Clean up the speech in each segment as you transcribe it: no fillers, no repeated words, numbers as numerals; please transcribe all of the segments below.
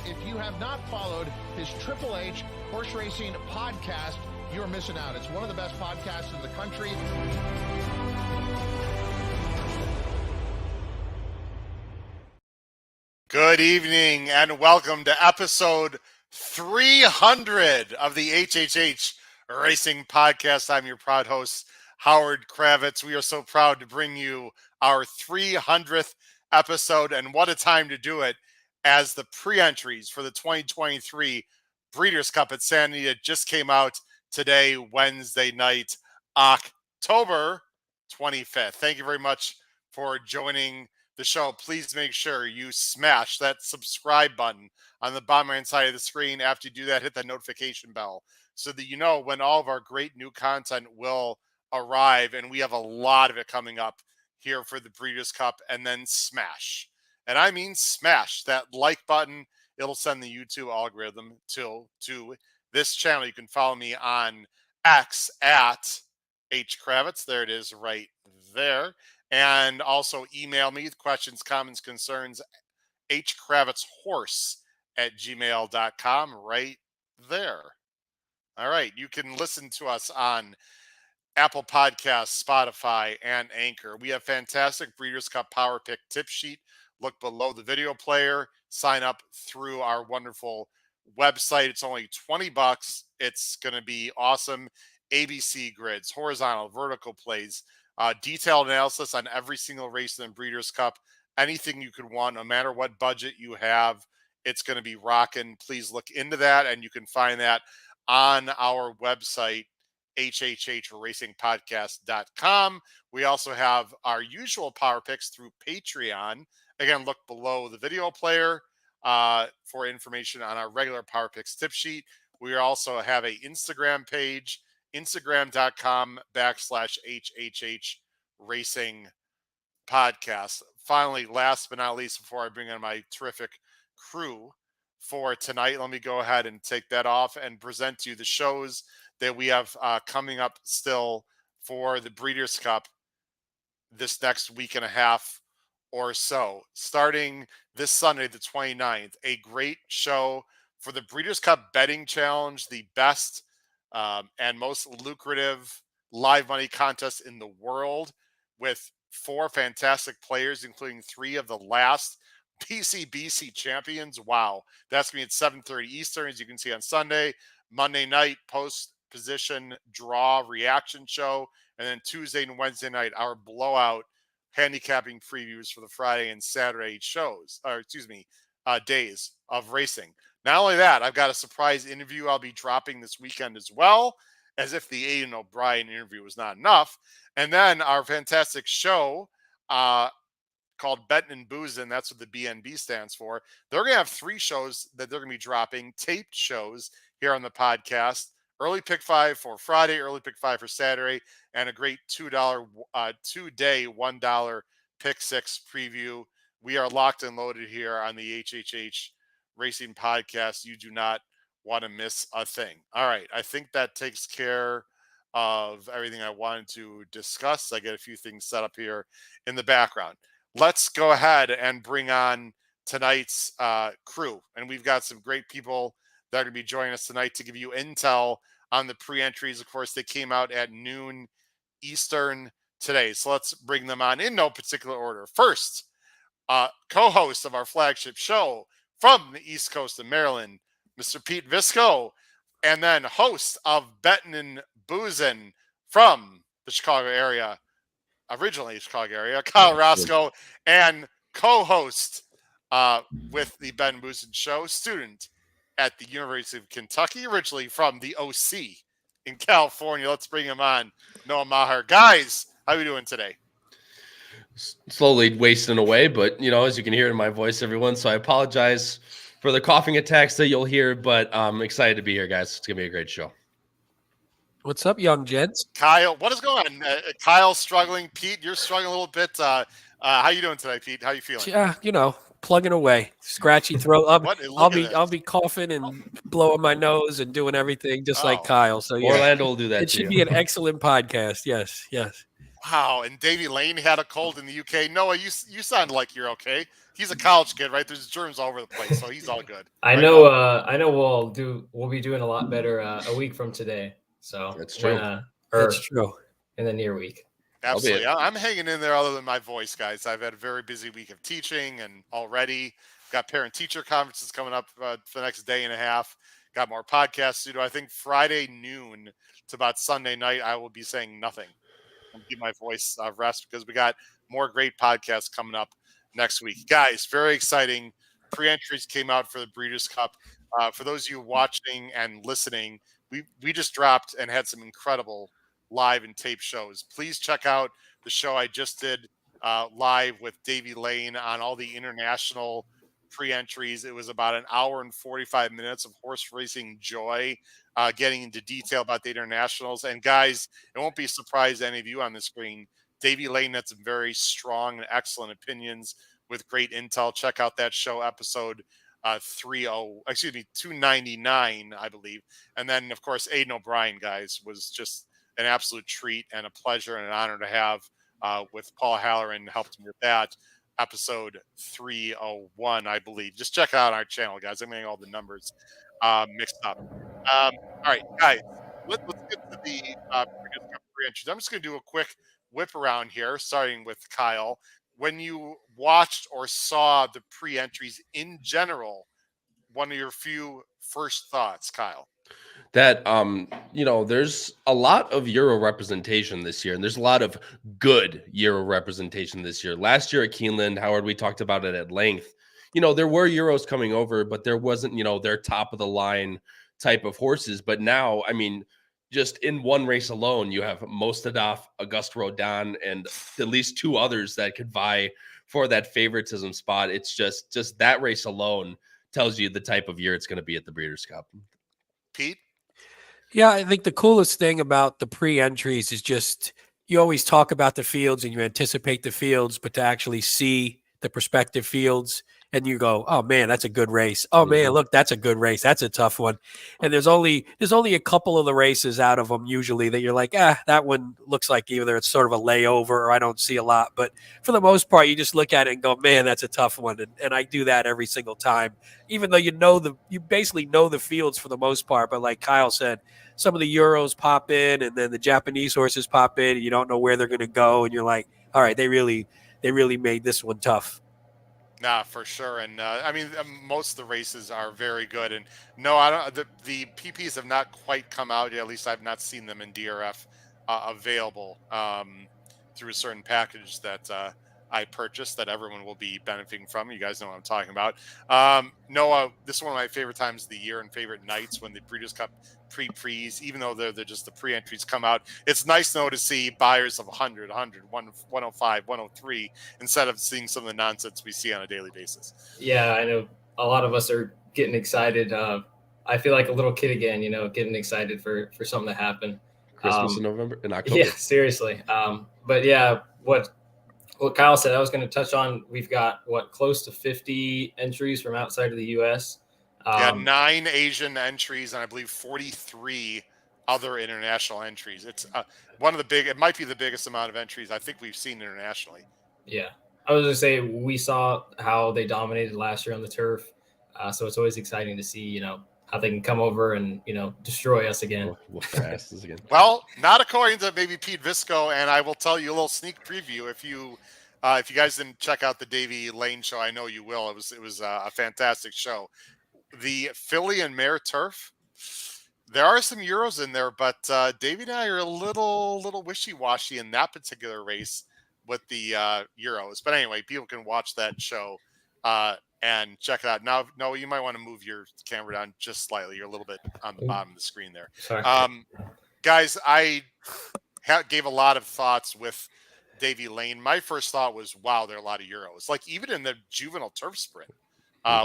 If you have not followed his Triple H Horse Racing podcast, you're missing out. It's one of the best podcasts in the country. Good evening and welcome to episode 300 of the HHH Racing Podcast. I'm your proud host, Howard Kravitz. We are so proud to bring you our 300th episode, and what a time to do it, as the pre-entries for the 2023 Breeders' Cup at Santa Anita just came out today, Wednesday night, October 25th. Thank you very much for joining the show. Please make sure you smash that subscribe button on the bottom right side of the screen. After you do that, hit that notification bell so that you know when all of our great new content will arrive, and we have a lot of it coming up here for the Breeders' Cup. And then smash, and I mean smash, that like button. It'll send the YouTube algorithm to this channel. You can follow me on X at HKravitz. There it is right there. And also email me with questions, comments, concerns, hkravitzhorse@gmail.com right there. All right. You can listen to us on Apple Podcasts, Spotify, and Anchor. We have fantastic Breeders' Cup Power Pick tip sheet. Look below the video player. Sign up through our wonderful website. It's only $20. It's going to be awesome. ABC grids, horizontal, vertical plays, detailed analysis on every single race in the Breeders' Cup. Anything you could want, no matter what budget you have, it's going to be rocking. Please look into that, and you can find that on our website, hhhracingpodcast.com. We also have our usual power picks through Patreon. Again, look below the video player for information on our regular power picks tip sheet. We also have an Instagram page, instagram.com/HHH Racing Podcast. Finally, last but not least, before I bring in my terrific crew for tonight, let me go ahead and take that off and present to you the shows that we have coming up still for the Breeders' Cup this next week and a half or so. Starting this Sunday, the 29th, a great show for the Breeders' Cup Betting Challenge, the best and most lucrative live money contest in the world, with 4 fantastic players, including 3 of the last BCBC champions. Wow. That's going to be at 7:30 Eastern, as you can see on Sunday. Monday night, post-position draw reaction show. And then Tuesday and Wednesday night, our blowout handicapping previews for the Friday and Saturday days of racing. Not only that, I've got a surprise interview I'll be dropping this weekend as well, as if the Aidan O'Brien interview was not enough. And then our fantastic show called Bettin' and Boozin', that's what the BNB stands for. They're going to have 3 shows that they're going to be dropping, taped shows here on the podcast. Early Pick 5 for Friday, Early Pick 5 for Saturday, and a great $2-day $1 Pick 6 preview. We are locked and loaded here on the HHH Racing Podcast. You do not want to miss a thing. All right. I think that takes care of everything I wanted to discuss. I get a few things set up here in the background. Let's go ahead and bring on tonight's crew. And we've got some great people that are going to be joining us tonight to give you intel on the pre-entries. Of course, they came out at noon Eastern today. So let's bring them on in no particular order. First, co-host of our flagship show from the East Coast of Maryland, Mr. Pete Visco, and then host of Bettin' and Boozin' from the Chicago area, originally Chicago area, Kyle Roscoe, and co-host with the Bettin' and Boozin' show, student at the University of Kentucky, originally from the OC in California. Let's bring him on, Noah Maher. Guys, how are we doing today? Slowly wasting away, but, as you can hear in my voice, everyone, so I apologize for the coughing attacks that you'll hear, but I'm excited to be here, guys. It's going to be a great show. What's up, young gents? Kyle, what is going on? Kyle's struggling. Pete, you're struggling a little bit. How you doing today, Pete? How you feeling? Yeah, plugging away, scratchy throat. I'll be coughing and blowing my nose and doing everything just like Kyle. So yeah, Orlando will do that. It should be an excellent podcast. Yes. Wow, and Davy Lane had a cold in the UK. Noah, you sound like you're okay. He's a college kid, right? There's germs all over the place, so he's all good. I know. I know. We'll be doing a lot better a week from today. So that's true. That's true. In the near week. Absolutely. I'm hanging in there other than my voice, guys. I've had a very busy week of teaching and already got parent-teacher conferences coming up for the next day and a half. Got more podcasts to do. I think Friday noon to about Sunday night, I will be saying nothing. I'll give my voice rest because we got more great podcasts coming up next week. Guys, very exciting. Pre-entries came out for the Breeders' Cup. For those of you watching and listening, we just dropped and had some incredible live and tape shows. Please check out the show I just did live with Davy Lane on all the international pre-entries. It was about an hour and 45 minutes of horse racing joy, getting into detail about the internationals. And guys, it won't be a surprise to any of you on the screen. Davy Lane had some very strong and excellent opinions with great intel. Check out that show, episode 299, I believe. And then, of course, Aidan O'Brien, guys, was just an absolute treat and a pleasure and an honor to have with Paul Halloran, helped me with that. Episode 301, I believe. Just check it out on our channel, guys. I'm getting all the numbers mixed up. All right, guys, let's get to the pre-entries. I'm just going to do a quick whip around here, starting with Kyle. When you watched or saw the pre-entries in general, one of your few first thoughts, Kyle? That there's a lot of Euro representation this year, and there's a lot of good Euro representation this year. Last year at Keeneland, Howard, we talked about it at length. There were Euros coming over, but there wasn't, their top of the line type of horses. But now, I mean, just in one race alone, you have Mostadaf, Auguste Rodin, and at least two others that could vie for that favoritism spot. It's just that race alone tells you the type of year it's going to be at the Breeders' Cup. Pete? Yeah, I think the coolest thing about the pre-entries is just you always talk about the fields and you anticipate the fields, but to actually see the prospective fields and you go, oh man, that's a good race. Oh man, look, that's a good race. That's a tough one. And there's only a couple of the races out of them usually that you're like, that one looks like either it's sort of a layover or I don't see a lot. But for the most part, you just look at it and go, man, that's a tough one. And I do that every single time, even though you basically know the fields for the most part. But like Kyle said, some of the Euros pop in and then the Japanese horses pop in and you don't know where they're going to go. And you're like, all right, they really made this one tough. Nah, for sure. And I mean, most of the races are very good. And no, I don't. The PPs have not quite come out yet. At least I've not seen them in DRF available through a certain package that I purchased that everyone will be benefiting from. You guys know what I'm talking about. Noah, this is one of my favorite times of the year and favorite nights when the Breeders' Cup pre-pre's, even though they're just the pre-entries come out. It's nice, though, to see buyers of 100, 105, 103 instead of seeing some of the nonsense we see on a daily basis. Yeah, I know a lot of us are getting excited. I feel like a little kid again, getting excited for something to happen. Christmas in October. Yeah, seriously. But yeah, what Kyle said, I was going to touch on. We've got close to 50 entries from outside of the U.S. 9 Asian entries, and I believe 43 other international entries. It's it might be the biggest amount of entries I think we've seen internationally. Yeah. I was going to say, we saw how they dominated last year on the turf. So it's always exciting to see, how they can come over and, destroy us again. Well, not according to maybe Pete Visco, and I will tell you a little sneak preview. If you guys didn't check out the Davy Lane show, I know you will. It was a fantastic show. The Philly and Mare turf, there are some Euros in there, but Davey and I are a little wishy-washy in that particular race with the Euros. But anyway, people can watch that show and check it out. Now, Noah, you might want to move your camera down just slightly. You're a little bit on the bottom of the screen there. Sorry. Guys, I gave a lot of thoughts with Davy Lane. My first thought was, wow, there are a lot of Euros. Like even in the juvenile turf sprint.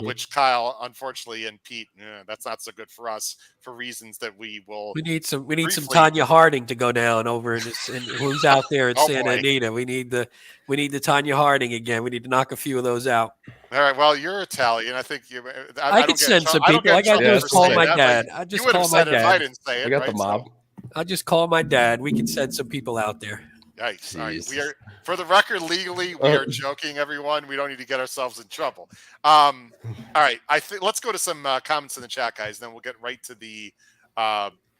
Which Kyle, unfortunately, and Pete, that's not so good for us for reasons that we will. We need some Tanya Harding to go down over and who's out there in Santa Anita. We need the Tanya Harding again. We need to knock a few of those out. All right. Well, you're Italian. I think you. I can send some people. I got to just call my dad. I just call my dad. If I didn't say it. We got the mob. I'll just call my dad. We can send some people out there. Yikes. All right. We Jesus. are, for the record, legally, we are joking, everyone. We don't need to get ourselves in trouble. All right. I think let's go to some comments in the chat, guys. Then we'll get right to the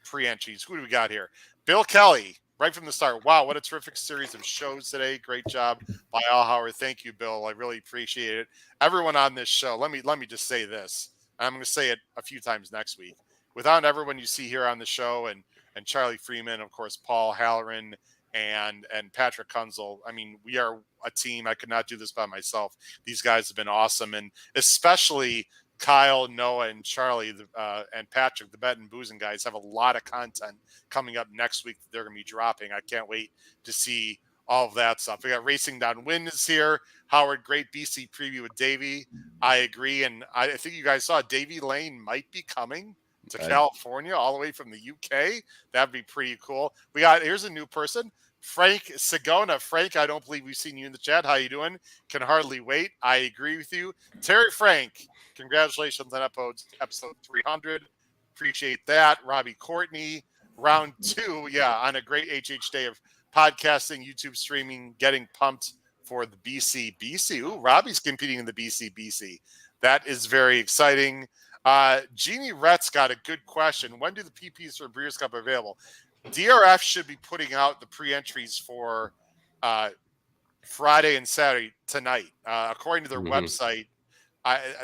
pre-entries. Who do we got here? Bill Kelly, right from the start. Wow, what a terrific series of shows today. Great job by Al Howard. Thank you, Bill. I really appreciate it. Everyone on this show, let me just say this. I'm going to say it a few times next week. Without everyone you see here on the show and Charlie Freeman, of course, Paul Halloran, and Patrick Kunzel. I mean, we are a team. I could not do this by myself. These guys have been awesome, and especially Kyle, Noah, and Charlie, and Patrick, the Bet and Boozing guys, have a lot of content coming up next week that they're going to be dropping. I can't wait to see all of that stuff. We got Racing Downwind is here. Howard, great BC preview with Davey. I agree, and I think you guys saw Davey Lane might be coming to California all the way from the UK. That'd be pretty cool. Here's a new person, Frank Segona. Frank, I don't believe we've seen you in the chat. How you doing? Can hardly wait. I agree with you. Terry Frank, congratulations on episode 300. Appreciate that. Robbie Courtney, round 2. Yeah, on a great HH day of podcasting, YouTube streaming, getting pumped for the BC. Ooh, Robbie's competing in the BC. That is very exciting. Jeannie Retz got a good question. When do the PPs for Breeders' Cup available? DRF should be putting out the pre-entries for Friday and Saturday tonight. According to their website,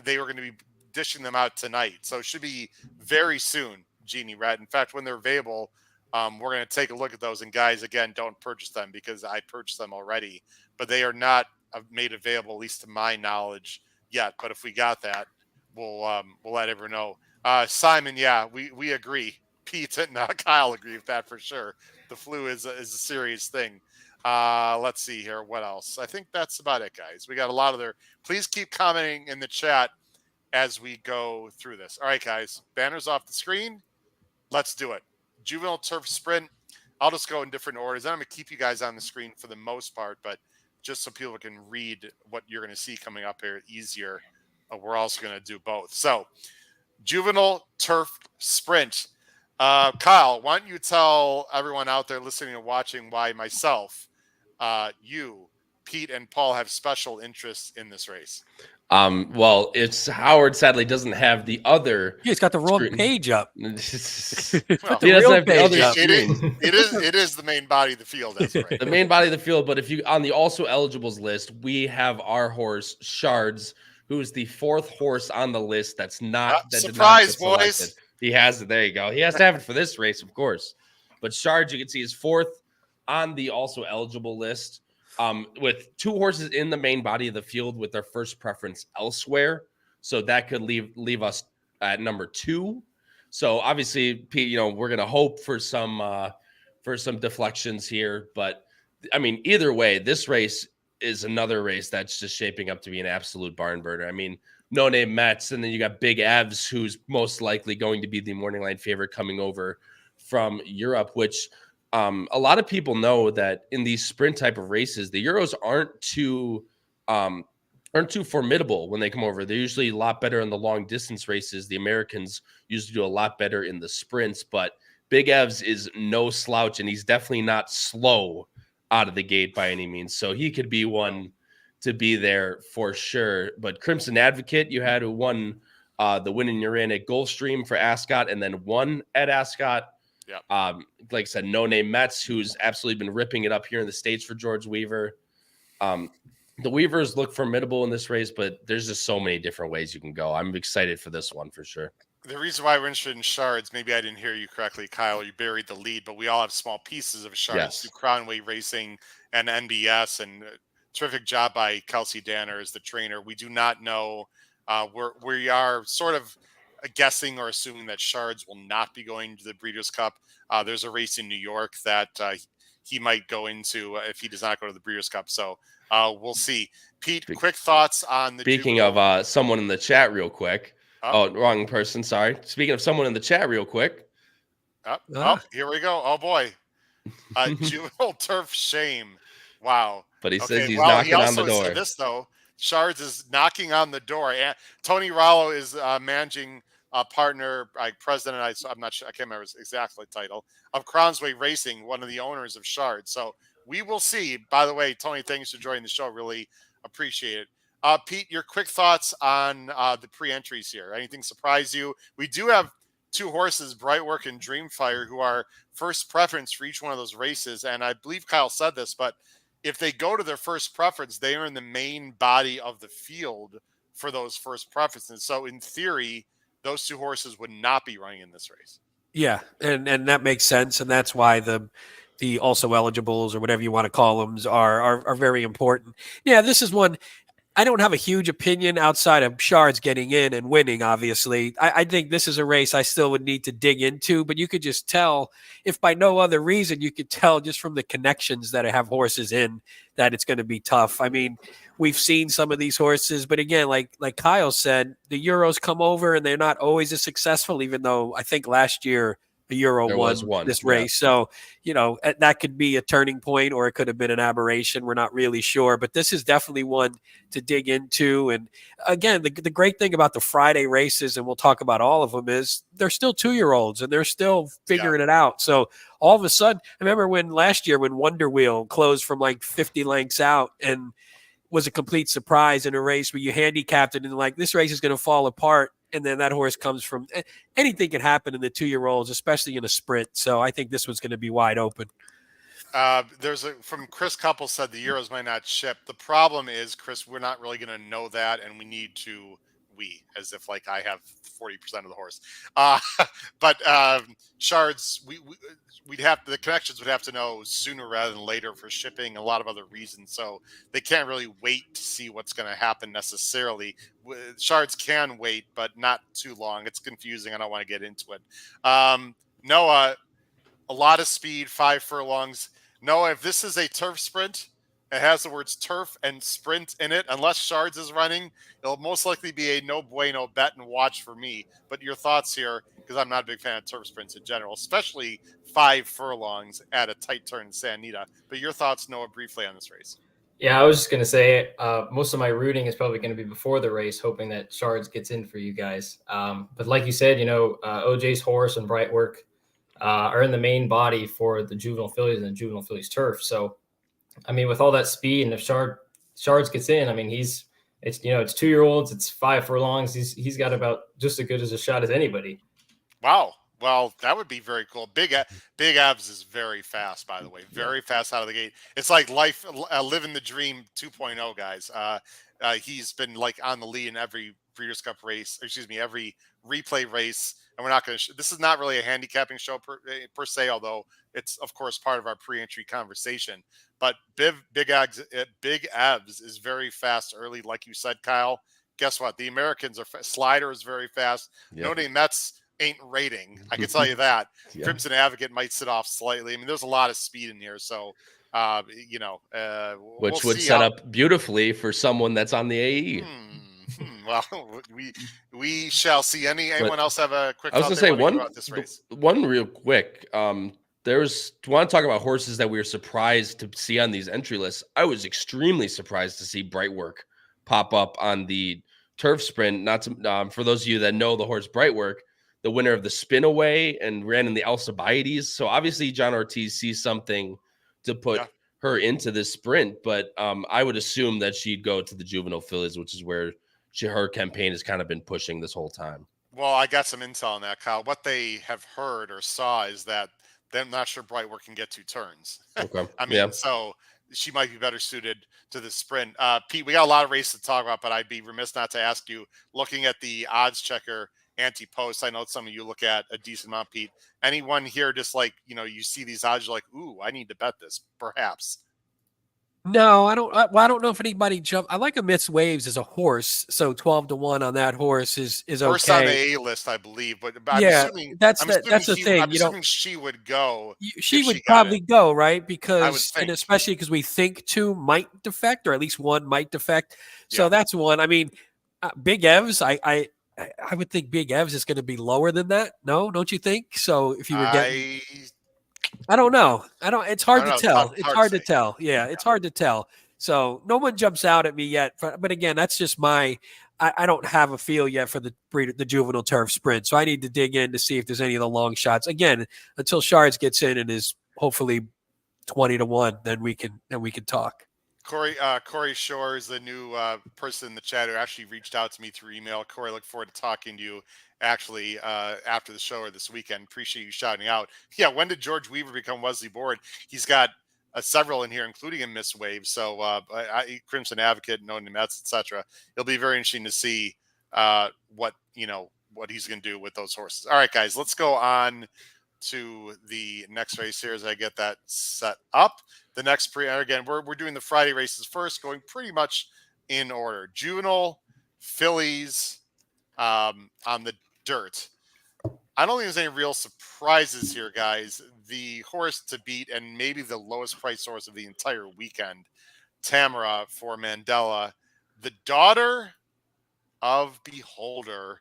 they were going to be dishing them out tonight. So it should be very soon, Jeannie Red. In fact, when they're available, we're going to take a look at those. And guys, again, don't purchase them because I purchased them already. But they are not made available, at least to my knowledge, yet. But if we got that, we'll let everyone know. Simon, yeah, we agree. Pete and Kyle agree with that for sure. The flu is a serious thing. Let's see here. What else? I think that's about it, guys. We got a lot of their. Please keep commenting in the chat as we go through this. All right, guys. Banners off the screen. Let's do it. Juvenile Turf Sprint. I'll just go in different orders. I'm going to keep you guys on the screen for the most part, but just so people can read what you're going to see coming up here easier. We're also going to do both. So, Juvenile Turf Sprint. Kyle, why don't you tell everyone out there listening and watching why myself, you, Pete, and Paul have special interests in this race? Well, it's Howard sadly doesn't have the other. He's got the wrong page up. Well, Put he the doesn't real have the page other up. screen. It is the main body of the field. That's right. The main body of the field. But if you on the also eligibles list, we have our horse Shards, who's the 4th horse on the list. That's not that surprise, did not get boys. selected. He has it. There you go. He has to have it for this race, of course. But Shards, you can see, is 4th on the also eligible list. With 2 horses in the main body of the field with their first preference elsewhere. So that could leave us at number 2. So obviously, Pete, we're going to hope for some deflections here. But I mean, either way, this race is another race that's just shaping up to be an absolute barn burner. I mean, No Name Mets, and then you got Big Evs, who's most likely going to be the morning line favorite coming over from Europe, which a lot of people know that in these sprint type of races, the Euros aren't too formidable when they come over. They're usually a lot better in the long distance races. The Americans usually do a lot better in the sprints, but Big Evs is no slouch, and he's definitely not slow out of the gate by any means. So he could be one to be there for sure. But Crimson Advocate, you had who won the win in Uran at Gulfstream for Ascot and then won at Ascot. Yeah. Like I said, No Name Mets, who's absolutely been ripping it up here in the States for George Weaver. The Weavers look formidable in this race, but there's just so many different ways you can go. I'm excited for this one for sure. The reason why we're interested in Shards, maybe I didn't hear you correctly, Kyle. You buried the lead, but we all have small pieces of Shards through Crownway Racing and NBS, and terrific job by Kelsey Danner as the trainer. We do not know. We are sort of guessing or assuming that Shards will not be going to the Breeders' Cup. There's a race in New York that he might go into if he does not go to the Breeders' Cup. So we'll see. Pete, quick thoughts on the. Speaking of someone in the chat, real quick. Oh, wrong person. Sorry. Speaking of someone in the chat, real quick. Here we go. Oh boy, Juvenile Turf Shame. Wow. But he says he's knocking on the door. Said this though, Shards is knocking on the door. And Tony Rollo is managing partner, president. I'm not sure. I can't remember his exact title of Crownsway Racing, one of the owners of Shards. So we will see. By the way, Tony, thanks for joining the show. Really appreciate it. Pete, your quick thoughts on the pre-entries here. Anything surprise you? We do have two horses, Brightwork and Dreamfire, who are first preference for each one of those races. And I believe Kyle said this, but if they go to their first preference, they are in the main body of the field for those first preferences. So in theory, those two horses would not be running in this race. Yeah, and that makes sense, and that's why the also eligibles or whatever you want to call them are very important. Yeah, this is one. I don't have a huge opinion outside of Shards getting in and winning, obviously. I think this is a race I still would need to dig into, but you could just tell, if by no other reason, you could tell just from the connections that I have horses in that it's going to be tough. I mean, we've seen some of these horses, but again, like Kyle said, the Euros come over and they're not always as successful, even though I think last year the Euro won this race. Yeah. So, that could be a turning point or it could have been an aberration. We're not really sure, but this is definitely one to dig into. And again, the great thing about the Friday races, and we'll talk about all of them, is they're still 2-year-olds and they're still figuring it out. So all of a sudden, I remember last year when Wonder Wheel closed from like 50 lengths out and was a complete surprise in a race where you handicapped it and like, this race is going to fall apart. And then that horse comes from anything can happen in the 2-year-olds, especially in a sprint. So I think this one's going to be wide open. From Chris Couple said the Euros might not ship. The problem is, Chris, we're not really going to know that. And we need to, as if like I have 40% of the horse. But Shards, we'd have the connections would have to know sooner rather than later for shipping, a lot of other reasons. So they can't really wait to see what's going to happen necessarily. Shards can wait, but not too long. It's confusing. I don't want to get into it. Noah, a lot of speed, 5 furlongs. Noah, if this is a turf sprint, it has the words turf and sprint in it. Unless Shards is running, it'll most likely be a no bueno bet and watch for me. But your thoughts here, because I'm not a big fan of turf sprints in general, especially 5 furlongs at a tight turn in Santa Anita. But your thoughts, Noah, briefly on this race. Yeah, I was just going to say most of my rooting is probably going to be before the race, hoping that Shards gets in for you guys. But like you said, OJ's horse and Brightwork are in the main body for the juvenile fillies and the juvenile fillies turf. So, I mean, with all that speed, and if Shards gets in, I mean, it's 2-year-olds, it's 5 furlongs. He's got about just as good as a shot as anybody. Wow. Well, that would be very cool. Big Abs is very fast, by the way, very fast out of the gate. It's like living the dream 2.0, guys. He's been like on the lead in every Breeders' Cup race, every replay race. And we're not going to, this is not really a handicapping show per se, although it's of course part of our pre-entry conversation, but Big Evs is very fast early. Like you said, Kyle, guess what? The Americans Slider is very fast. No name Mets ain't rating. I can tell you that. Crimson Advocate might sit off slightly. I mean, there's a lot of speed in here. So, which would set up beautifully for someone that's on the AE. Well, we shall see. Anyone else have a quick? I was going to say one real quick. Want to talk about horses that we were surprised to see on these entry lists. I was extremely surprised to see Brightwork pop up on the turf sprint. Not to, for those of you that know the horse Brightwork, the winner of the Spin Away and ran in the Alcibiades. So obviously John Ortiz sees something to put her into this sprint, but I would assume that she'd go to the juvenile fillies, which is where her campaign has kind of been pushing this whole time. Well, I got some intel on that, Kyle. What they have heard or saw is that they're not sure Brightwork can get 2 turns. Okay. I mean, so she might be better suited to the sprint. Pete, we got a lot of races to talk about, but I'd be remiss not to ask you, looking at the odds checker anti-post, I know some of you look at a decent amount, Pete. Anyone here just like, you see these odds, you're like, ooh, I need to bet this, perhaps? No, I don't. I don't know if anybody jumped. I like Amidst Waves as a horse, so 12-1 on that horse is okay. First on the A list, I believe, but I'm assuming that's the thing. I'm assuming she would go. She would probably go, right? Because and especially because we think 2 might defect, or at least 1 might defect. So that's one. I mean, Big Evs. I would think Big Evs is going to be lower than that. No, don't you think? So if you were getting. I don't know. It's hard to tell. It's hard to tell. Yeah, it's hard to tell. So no one jumps out at me yet. But again, that's just I don't have a feel yet for the juvenile turf sprint. So I need to dig in to see if there's any of the long shots. Again, until Shards gets in and is hopefully 20-1, then we can talk. Corey Shore is the new person in the chat who actually reached out to me through email. Corey, look forward to talking to you actually after the show or this weekend. Appreciate you shouting out. Yeah, when did George Weaver become Wesley Board? He's got several in here, including a Miss Wave. So Crimson Advocate, known to Mets, etc. It'll be very interesting to see what he's going to do with those horses. All right, guys, let's go on to the next race here as I get that set up. The next again, we're doing the Friday races first, going pretty much in order. Juvenile, fillies, on the dirt. I don't think there's any real surprises here, guys. The horse to beat and maybe the lowest price horse of the entire weekend, Tamara for Mandela, the daughter of Beholder,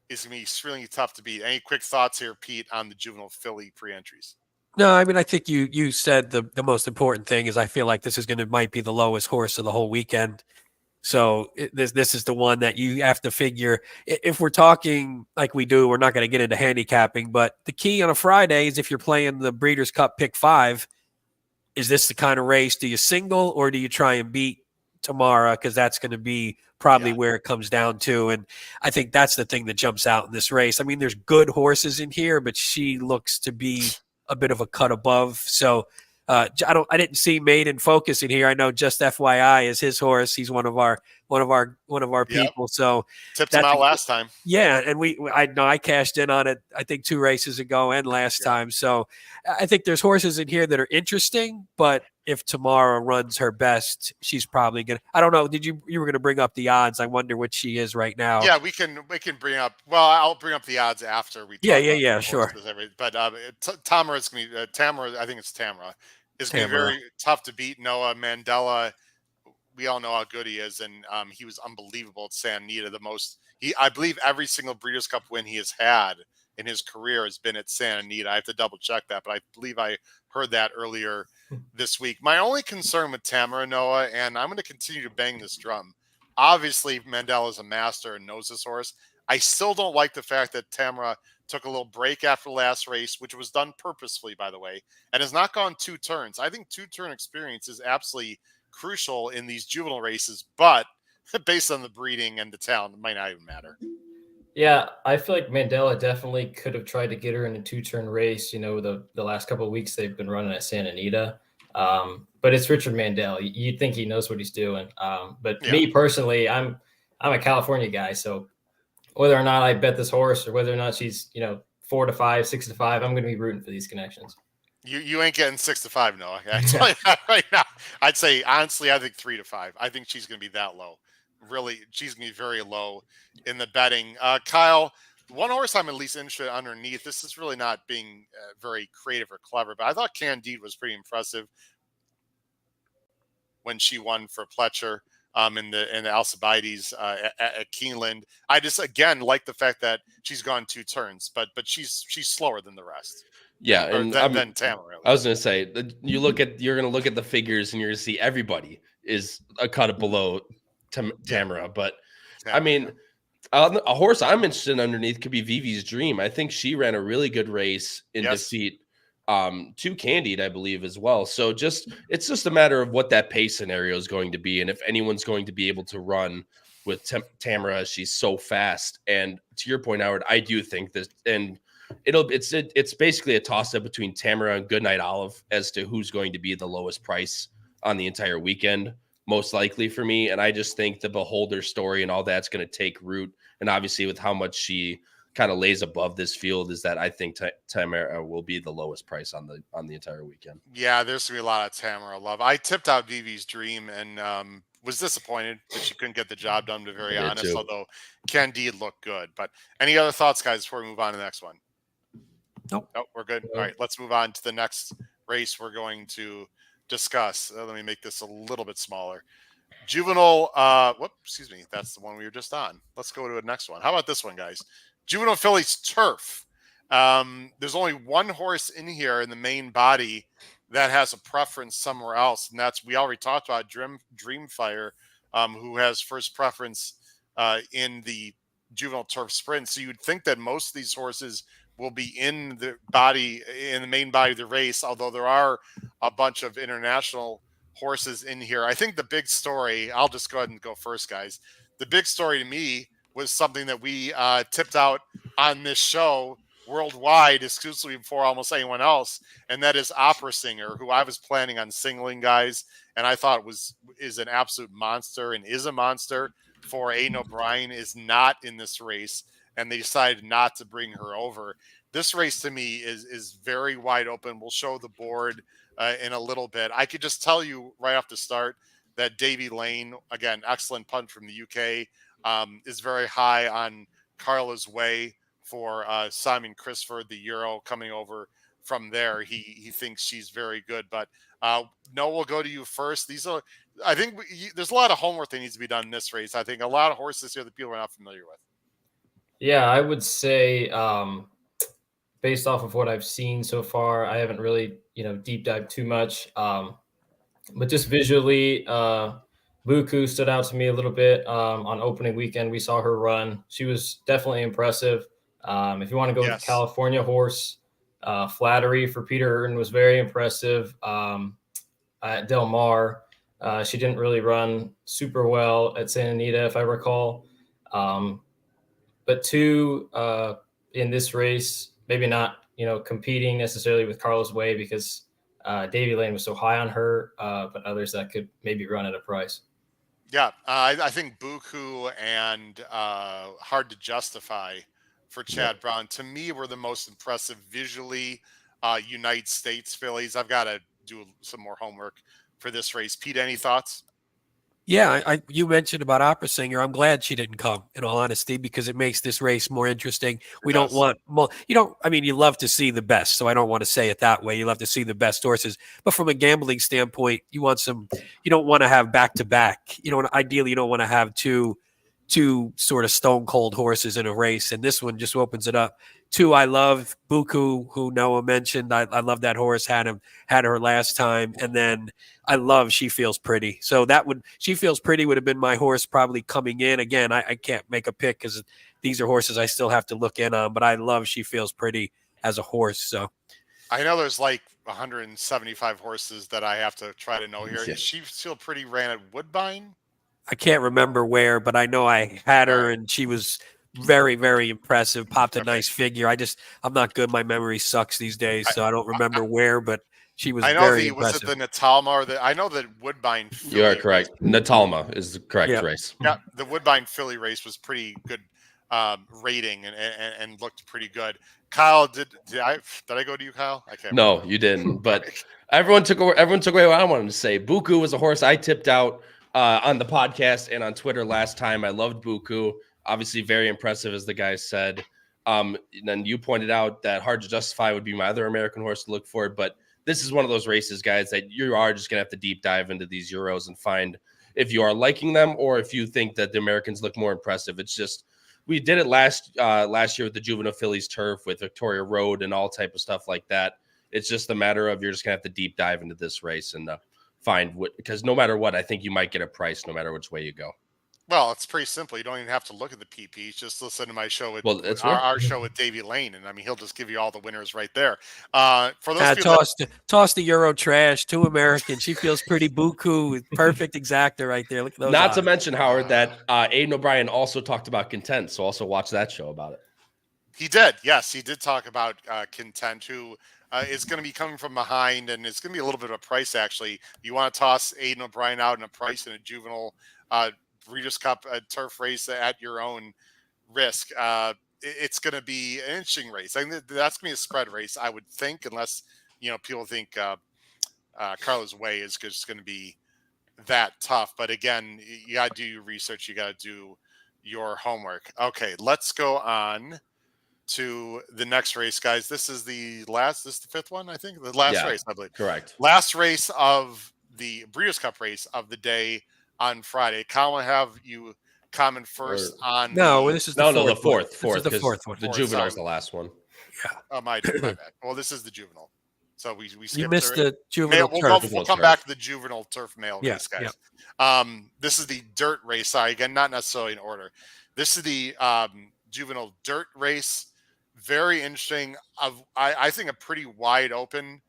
is going to be extremely tough to beat. Any quick thoughts here, Pete, on the juvenile filly pre-entries? No, I mean, I think you said the most important thing is I feel like this might be the lowest horse of the whole weekend. So this is the one that you have to figure. If we're talking like we do, we're not going to get into handicapping, but the key on a Friday is if you're playing the Breeders' Cup Pick 5, is this the kind of race? Do you single or do you try and beat Tamara? Because that's going to be probably where it comes down to. And I think that's the thing that jumps out in this race. I mean, there's good horses in here, but she looks to be a bit of a cut above. So I didn't see Maiden Focus in here. I know Just FYI is his horse. He's one of our people. So tipped him out last time. Yeah, and I cashed in on it. I think 2 races ago and last time. So I think there's horses in here that are interesting, but if Tamara runs her best, she's probably gonna. I don't know. You were gonna bring up the odds? I wonder what she is right now. Yeah, we can bring up. Well, I'll bring up the odds after we. Yeah, sure. But Tamara is gonna be Tamara. I think it's Tamara. Is gonna be very tough to beat. Noah Mandela. We all know how good he is, and he was unbelievable at Santa Anita. I believe every single Breeders' Cup win he has had in his career has been at Santa Anita. I have to double check that, but I believe I heard that earlier this week. My only concern with Tamara, Noah, and I'm going to continue to bang this drum. Obviously, Mandela is a master and knows this horse. I still don't like the fact that Tamara took a little break after the last race, which was done purposefully, by the way, and has not gone 2 turns. I think 2-turn experience is absolutely crucial in these juvenile races, but based on the breeding and the talent, it might not even matter. Yeah, I feel like Mandela definitely could have tried to get her in a 2-turn race. The last couple of weeks they've been running at Santa Anita, but it's Richard Mandela. You'd think he knows what he's doing. Me personally, I'm a California guy, so whether or not I bet this horse or whether or not she's 4 to 5, 6 to 5, I'm going to be rooting for these connections. You ain't getting 6 to 5, Noah. I tell you that right now. I'd say honestly, I think 3 to 5. I think she's going to be that low. Really, she's going to be very low in the betting. Kyle, one horse I'm at least interested underneath. This is really not being very creative or clever, but I thought Candide was pretty impressive when she won for Pletcher in the Alcibiades at Keeneland. I just again like the fact that she's gone 2 turns, but she's slower than the rest. Yeah, and then Tamara. I was going to say you're going to look at the figures and you're going to see everybody is a cut below Tamara, but I mean, a horse I'm interested in underneath could be Vivi's Dream. I think she ran a really good race in defeat to Candide, I believe, as well. So it's just a matter of what that pace scenario is going to be, and if anyone's going to be able to run with Tamara. She's so fast, and to your point, Howard, I do think this, and it's basically a toss up between Tamara and Goodnight Olive as to who's going to be the lowest price on the entire weekend. Most likely for me. And I just think the Beholder story and all that's going to take root. And obviously with how much she kind of lays above this field is that I think Tamara will be the lowest price on the entire weekend. Yeah, there's going to be a lot of Tamara love. I tipped out Vivi's Dream and was disappointed that she couldn't get the job done, to be very honest, although Candide looked good. But any other thoughts, guys, before we move on to the next one? Nope. Nope, we're good. All right, let's move on to the next race we're going to discuss. Let me make this a little bit smaller. Juvenile, excuse me, that's the one we were just on. Let's go to the next one. How about this one, guys? Juvenile fillies Turf. There's only one horse in here in the main body that has a preference somewhere else, and that's, we already talked about Dreamfire, who has first preference in the Juvenile Turf Sprint. So you'd think that most of these horses will be in the main body of the race, although there are a bunch of international horses in here. I think the big story, I'll just go ahead and go first, guys. The big story to me was something that we tipped out on this show worldwide exclusively before almost anyone else, and that is Opera Singer, who I was planning on singling, guys, and I thought is an absolute monster and is a monster. For Aiden O'Brien is not in this race, and they decided not to bring her over. This race to me is very wide open. We'll show the board in a little bit. I could just tell you right off the start that Davy Lane, again, excellent punt from the UK, is very high on Carla's Way for Simon Christopher, the Euro coming over from there. He thinks she's very good. But no, we'll go to you first. I think there's a lot of homework that needs to be done in this race. I think a lot of horses here that people are not familiar with. Yeah, I would say based off of what I've seen so far, I haven't really, deep dived too much. But just visually, Buku stood out to me a little bit on opening weekend. We saw her run. She was definitely impressive. If you want to go with the California horse, Flattery for Peter Urton was very impressive. At Del Mar, she didn't really run super well at Santa Anita, if I recall. But two in this race, maybe not, competing necessarily with Carlos Way because Davy Lane was so high on her, but others that could maybe run at a price. Yeah, I think Buku and Hard to Justify for Chad Brown, to me, were the most impressive visually. United States fillies. I've got to do some more homework for this race. Pete, any thoughts? Yeah, you mentioned about Opera Singer. I'm glad she didn't come, in all honesty, because it makes this race more interesting. We don't want you love to see the best, so I don't want to say it that way. You love to see the best horses, but from a gambling standpoint, you don't want to have back to back. Ideally, you don't want to have two sort of stone cold horses in a race, and this one just opens it up. Two, I love Buku, who Noah mentioned. I love that horse. Had her last time, and then I love She Feels Pretty. So She Feels Pretty would have been my horse probably coming in. Again, I can't make a pick because these are horses I still have to look in on, but I love She Feels Pretty as a horse. So I know there's like 175 horses that I have to try to know here. Yeah. She Feel Pretty ran at Woodbine. I can't remember where, but I know I had her, and she was very, very impressive. Popped a nice figure. I'm not good. My memory sucks these days, so I don't remember where, but she was very impressive. Was it the Natalma or I know that Woodbine. You are correct. Natalma is the correct race. Yeah, the Woodbine Philly race was pretty good rating and looked pretty good. Kyle, did I go to you, Kyle? I can't. No, you didn't. But everyone took away what I wanted to say. Buku was a horse I tipped out on the podcast and on Twitter last time. I loved Buku. Obviously, very impressive, as the guys said. And then you pointed out that Hard to Justify would be my other American horse to look for. But this is one of those races, guys, that you are just going to have to deep dive into these Euros and find if you are liking them or if you think that the Americans look more impressive. It's just we did it last year with the Juvenile Phillies turf with Victoria Road and all type of stuff like that. It's just a matter of you're just going to have to deep dive into this race and find what, because no matter what, I think you might get a price no matter which way you go. Well, it's pretty simple. You don't even have to look at the PPs. Just listen to my show with our show with Davy Lane, and he'll just give you all the winners right there. For those toss the Euro trash to American. She Feels Pretty. Buku, perfect exactor right there. Look at those. Not to mention, Howard, that Aiden O'Brien also talked about Content, so also watch that show about it. He did. Yes, he did talk about Content, who is going to be coming from behind, and it's going to be a little bit of a price, actually. You want to toss Aiden O'Brien out in a price in a juvenile Breeders' Cup turf race at your own risk. It's going to be an interesting race. I think that's going to be a spread race, I would think, unless people think Carlos Way is just going to be that tough. But again, you got to do your research. You got to do your homework. Okay, let's go on to the next race, guys. This is the fifth one, I think. The last race, I believe. Correct. Last race of the Breeders' Cup race of the day on Friday. Kyle, have you comment first on this is the fourth. This is the fourth one. The juvenile is the last one. Yeah. Oh, my bad. Well, this is the juvenile. So we you missed the juvenile turf. We'll come back to the juvenile turf male race, guys. Yeah. This is the dirt race. Sorry, again, not necessarily in order. This is the juvenile dirt race. Very interesting. I think a pretty wide open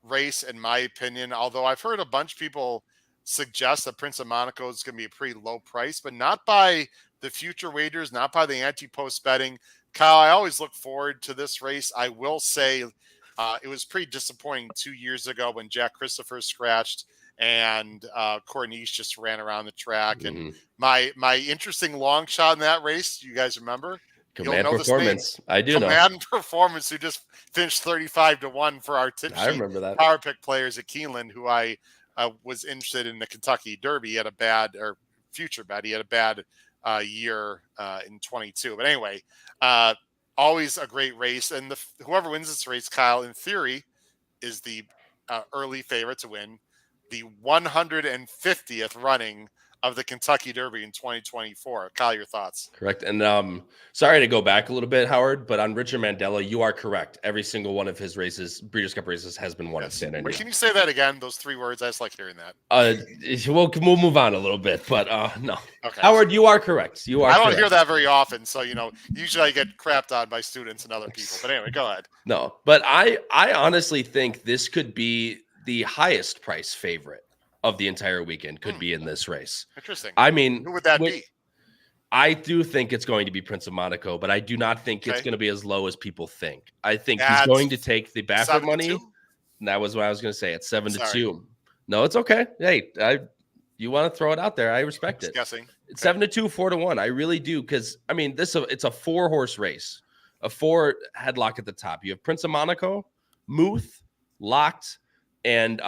race, in my opinion. Although I've heard a bunch of people suggest that Prince of Monaco is going to be a pretty low price, but not by the future wagers, not by the anti-post betting. Kyle, I always look forward to this race. I will say it was pretty disappointing 2 years ago when Jack Christopher scratched and Corniche just ran around the track. And my interesting long shot in that race, you guys remember? Command Performance. I do know. Command Performance, who just finished 35-1 for our tip I remember that. power pick players at Keeneland, who I was interested in the Kentucky Derby. He had a bad, or future bet. He had a bad year in 22. But anyway, always a great race. And whoever wins this race, Kyle, in theory, is the early favorite to win the 150th running of the Kentucky Derby in 2024. Kyle, your thoughts? Correct. And sorry to go back a little bit, Howard, but on Richard Mandela, you are correct. Every single one of his races, Breeders' Cup races, has been won at Santa Anita. Wait, can you say that again? Those 3 words. I just like hearing that. We'll move on a little bit, but no. Okay. Howard, you are correct. You are. I don't hear that very often, so usually I get crapped on by students and other people. But anyway, go ahead. No, but I honestly think this could be the highest price favorite of the entire weekend could be in this race. Interesting. I mean, who would that be? I do think it's going to be Prince of Monaco, but I do not think it's going to be as low as people think. I think he's going to take the Baffert money. And that was what I was going to say. It's 7-2. No, it's okay. Hey, you want to throw it out there. I respect it. Guessing. It's 7-2, 4-1. I really do. Because I mean, it's a 4-horse race, a 4 headlock at the top. You have Prince of Monaco, Muth, Locked, and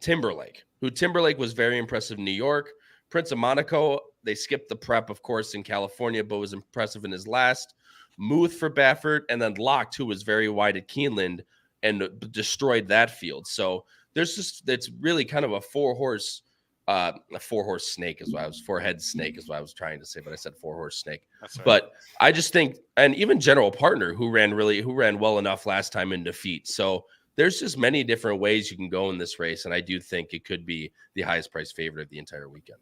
Timberlake, who Timberlake was very impressive in New York. Prince of Monaco, they skipped the prep, of course, in California, but was impressive in his last. Muth for Baffert, and then Locked, who was very wide at Keeneland and destroyed that field. So it's really kind of a 4-horse snake is what I was 4-head snake is what I was trying to say, but I said 4-horse snake. That's right. But I just think, and even General Partner, who ran well enough last time in defeat. So there's just many different ways you can go in this race, and I do think it could be the highest price favorite of the entire weekend.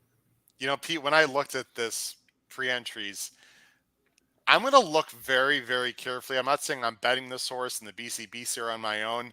Pete, when I looked at this pre-entries, I'm going to look very, very carefully. I'm not saying I'm betting this horse in the BCBC or on my own.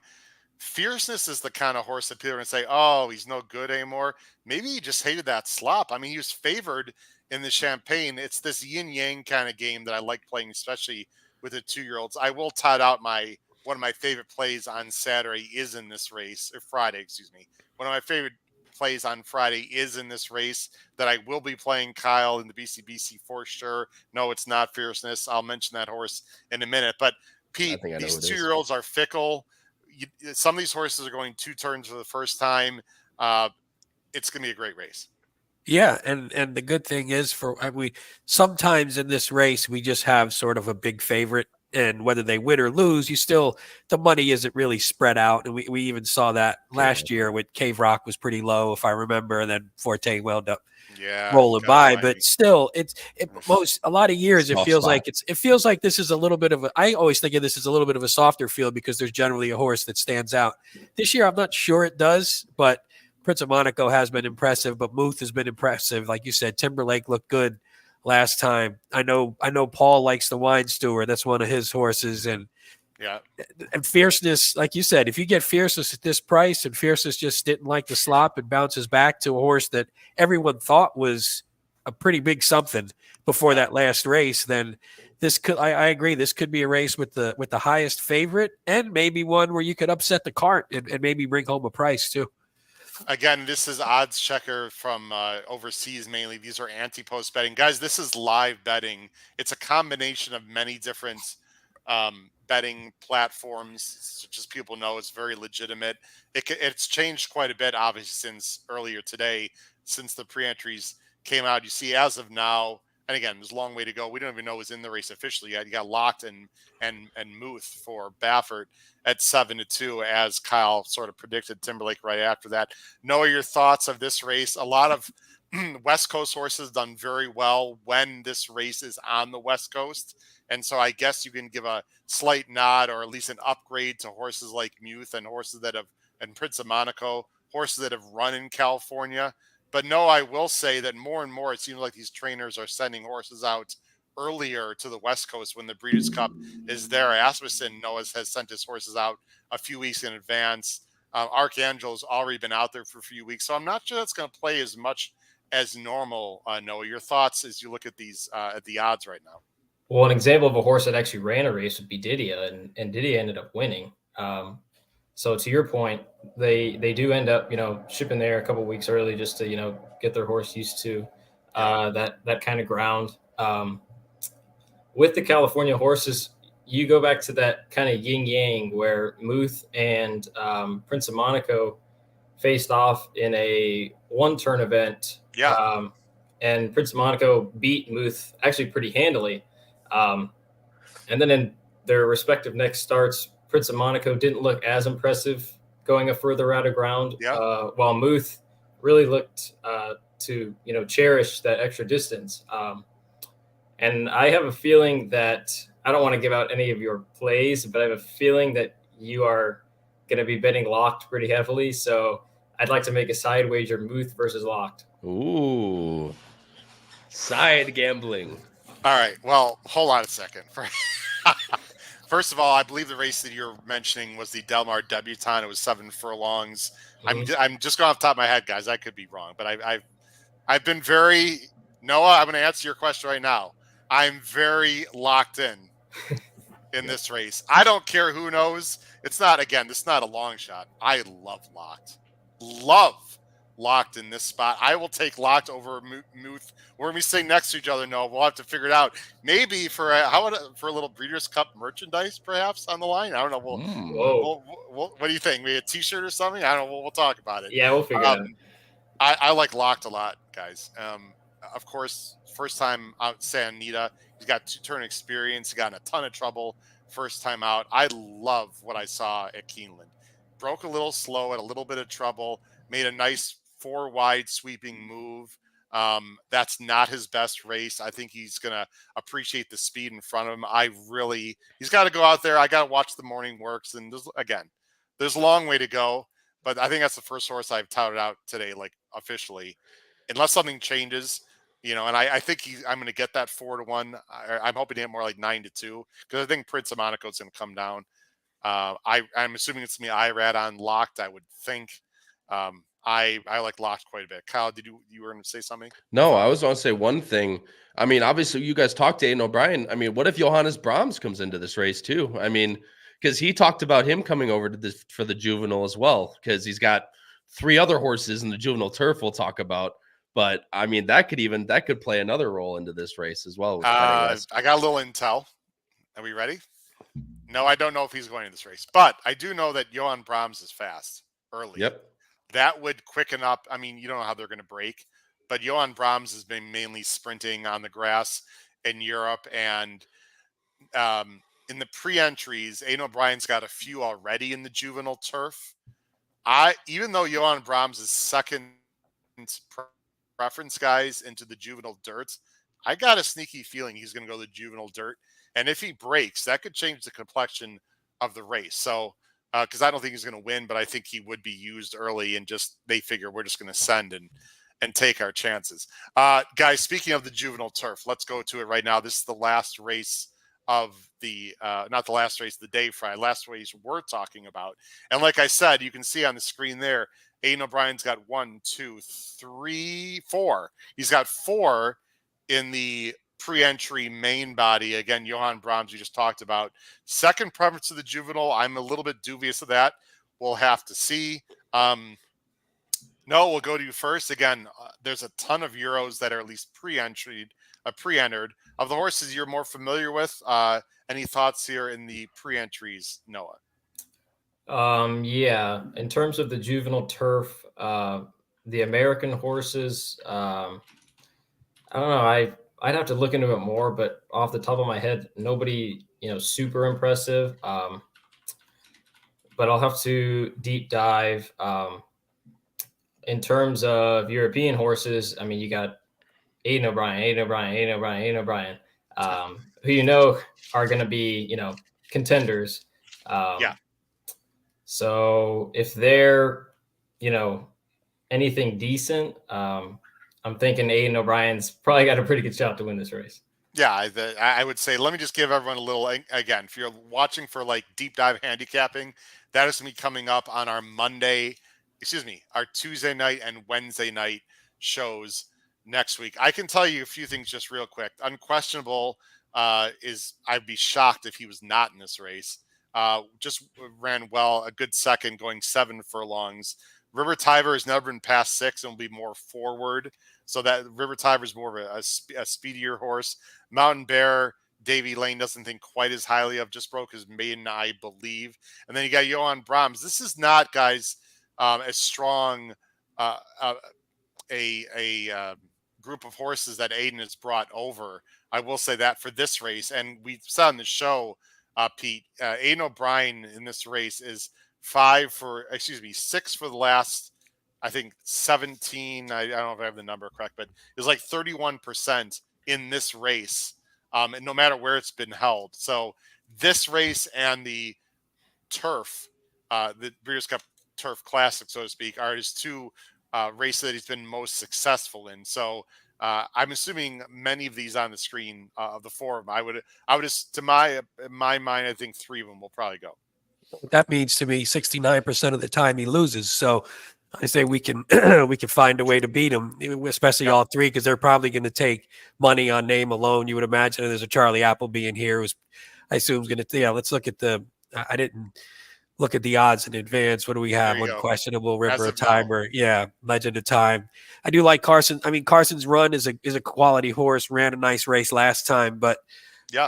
Fierceness is the kind of horse that people are going to say, oh, he's no good anymore. Maybe he just hated that slop. I mean, he was favored in the Champagne. It's this yin-yang kind of game that I like playing, especially with the 2-year-olds. I will tot out one of my favorite plays on Saturday is in this race, or Friday, excuse me. One of my favorite plays on Friday is in this race that I will be playing, Kyle, in the BCBC for sure. No, it's not Fierceness. I'll mention that horse in a minute. But Pete, these 2-year-olds are fickle. Some of these horses are going 2 turns for the first time. It's going to be a great race. Yeah, and the good thing is sometimes in this race we just have sort of a big favorite. And whether they win or lose, the money isn't really spread out. And we even saw that last year with Cave Rock was pretty low, if I remember, and then Forte wound up rolling by. But still, a lot of years it feels like this is a little bit of I always think of this as a little bit of a softer field because there's generally a horse that stands out. This year I'm not sure it does, but Prince of Monaco has been impressive, but Muth has been impressive. Like you said, Timberlake looked good last time. I know Paul likes the Wine Steward. That's one of his horses. And Fierceness, like you said, if you get Fierceness at this price and Fierceness just didn't like the slop and bounces back to a horse that everyone thought was a pretty big something before that last race, then this could, I agree, this could be a race with the highest favorite and maybe one where you could upset the cart and maybe bring home a price too. Again, this is Odds Checker from overseas mainly. These are anti-post betting. Guys, this is live betting. It's a combination of many different betting platforms. So just people know it's very legitimate. It's changed quite a bit, obviously, since earlier today, since the pre-entries came out. You see, as of now, and again, there's a long way to go. We don't even know who's in the race officially yet. You got Locked and Muth for Baffert at 7-2, as Kyle sort of predicted. Timberlake right after that. Noah, your thoughts of this race? A lot of West Coast horses done very well when this race is on the West Coast. And so I guess you can give a slight nod or at least an upgrade to horses like Muth and horses that have, and Prince of Monaco, horses that have run in California. But no, I will say that more and more it seems like these trainers are sending horses out earlier to the West Coast when the Breeders' Cup is there. Asmussen, Noah, has sent his horses out a few weeks in advance. Archangel's already been out there for a few weeks, so I'm not sure that's going to play as much as normal. Noah, your thoughts as you look at these at the odds right now? Well, an example of a horse that actually ran a race would be Didia, and Didia ended up winning. So to your point, they do end up, shipping there a couple of weeks early just to, get their horse used to that kind of ground. With the California horses, you go back to that kind of yin yang where Muth and Prince of Monaco faced off in a one-turn event. Yeah. And Prince of Monaco beat Muth actually pretty handily. And then in their respective next starts, Prince of Monaco didn't look as impressive going a further out of ground, while Muth really looked to cherish that extra distance. And I have a feeling that I don't want to give out any of your plays, but I have a feeling that you are going to be betting Locked pretty heavily. So I'd like to make a side wager: Muth versus Locked. Ooh, side gambling. All right. Well, hold on a second. First of all, I believe the race that you're mentioning was the Del Mar Debutante. It was 7 furlongs. Mm-hmm. I'm just going off the top of my head, guys. I could be wrong, but I've been very Noah. I'm going to answer your question right now. I'm very locked in this race. I don't care who knows. It's not a long shot. I love Locked. Love Locked in this spot. I will take Locked over Muth. We're gonna be sitting next to each other. No, we'll have to figure it out. Maybe for a little Breeders' Cup merchandise, perhaps on the line. I don't know. We'll what do you think? Maybe a T-shirt or something? I don't know. We'll talk about it. Yeah, we'll figure it out. I like Locked a lot, guys. Of course, first time out Santa Anita. He's got 2-turn experience. He got in a ton of trouble first time out. I love what I saw at Keeneland. Broke a little slow, had a little bit of trouble, made a nice 4-wide sweeping move. That's not his best race. I think he's going to appreciate the speed in front of him. He's got to go out there. I got to watch the morning works. And there's a long way to go, but I think that's the first horse I've touted out today, like officially, unless something changes. And I think I'm going to get that 4-1. I'm hoping to get more like 9-2 because I think Prince of Monaco is going to come down. I'm assuming it's me. IRAD on Locked. I would think. I like Locked quite a bit. Kyle, you were going to say something? No, I was going to say one thing. I mean, obviously, you guys talked to Aiden O'Brien. I mean, what if Johannes Brahms comes into this race too? I mean, because he talked about him coming over to this for the juvenile as well, because he's got 3 other horses in the juvenile turf we'll talk about. But I mean, that could play another role into this race as well. I got a little intel. Are we ready? No, I don't know if he's going in this race, but I do know that Johan Brahms is fast early. Yep. That would quicken up. I mean, you don't know how they're going to break, but Johan Brahms has been mainly sprinting on the grass in Europe. And in the pre-entries, Aiden O'Brien's got a few already in the juvenile turf. Even though Johan Brahms is second preference, guys, into the juvenile dirt, I got a sneaky feeling he's going to go the juvenile dirt. And if he breaks, that could change the complexion of the race. So, because I don't think he's going to win, but I think he would be used early, and they figure we're just going to send and take our chances. Guys, speaking of the juvenile turf, let's go to it right now. This is the last race of not the last race of the day, Friday, last race we're talking about. And like I said, you can see on the screen there, Aiden O'Brien's got 1, 2, 3, 4. He's got 4 in the pre-entry main body. Again, Johan Brahms, we just talked about. Second preference to the juvenile, I'm a little bit dubious of that. We'll have to see. No, we'll go to you first. Again, there's a ton of Euros that are at least pre-entered. Of the horses you're more familiar with, any thoughts here in the pre-entries, Noah? Yeah, in terms of the juvenile turf, the American horses, I don't know. I'd have to look into it more, but off the top of my head, nobody, super impressive. But I'll have to deep dive. In terms of European horses, I mean, you got Aiden O'Brien, who are going to be, contenders. Yeah. So if they're, anything decent, I'm thinking Aiden O'Brien's probably got a pretty good shot to win this race. Yeah, I would say, let me just give everyone a little, again, if you're watching for like deep dive handicapping, that is going to be coming up on our our Tuesday night and Wednesday night shows next week. I can tell you a few things just real quick. Unquestionable is I'd be shocked if he was not in this race. Just ran well, a good second, going 7 furlongs. River Tiber has never been past 6 and will be more forward. So that River Tiber is more of a speedier horse. Mountain Bear, Davy Lane doesn't think quite as highly of, just broke his maiden, I believe. And then you got Johan Brahms. This is not, guys, as strong uh, uh, a group of horses that Aiden has brought over. I will say that for this race. And we saw on the show, Pete, Aiden O'Brien in this race is 6 for the last, I think, 17. I don't know if I have the number correct, but it's like 31% in this race, and no matter where it's been held. So this race and the turf, the Breeders' Cup Turf Classic, so to speak, are his two races that he's been most successful in. So I'm assuming many of these on the screen of the 4 of them, I would just, to in my mind, I think 3 of them will probably go. That means to me 69% of the time he loses. So I say we can we can find a way to beat him, especially all 3, because they're probably going to take money on name alone. You would imagine. And there's a Charlie Appleby in here who's, I assume, is going to. Yeah, let's look at I didn't look at the odds in advance. What do we have? Unquestionable, River Tiber. Yeah, Legend of Time. I do like Carson. I mean, Carson's Run is a quality horse. Ran a nice race last time, but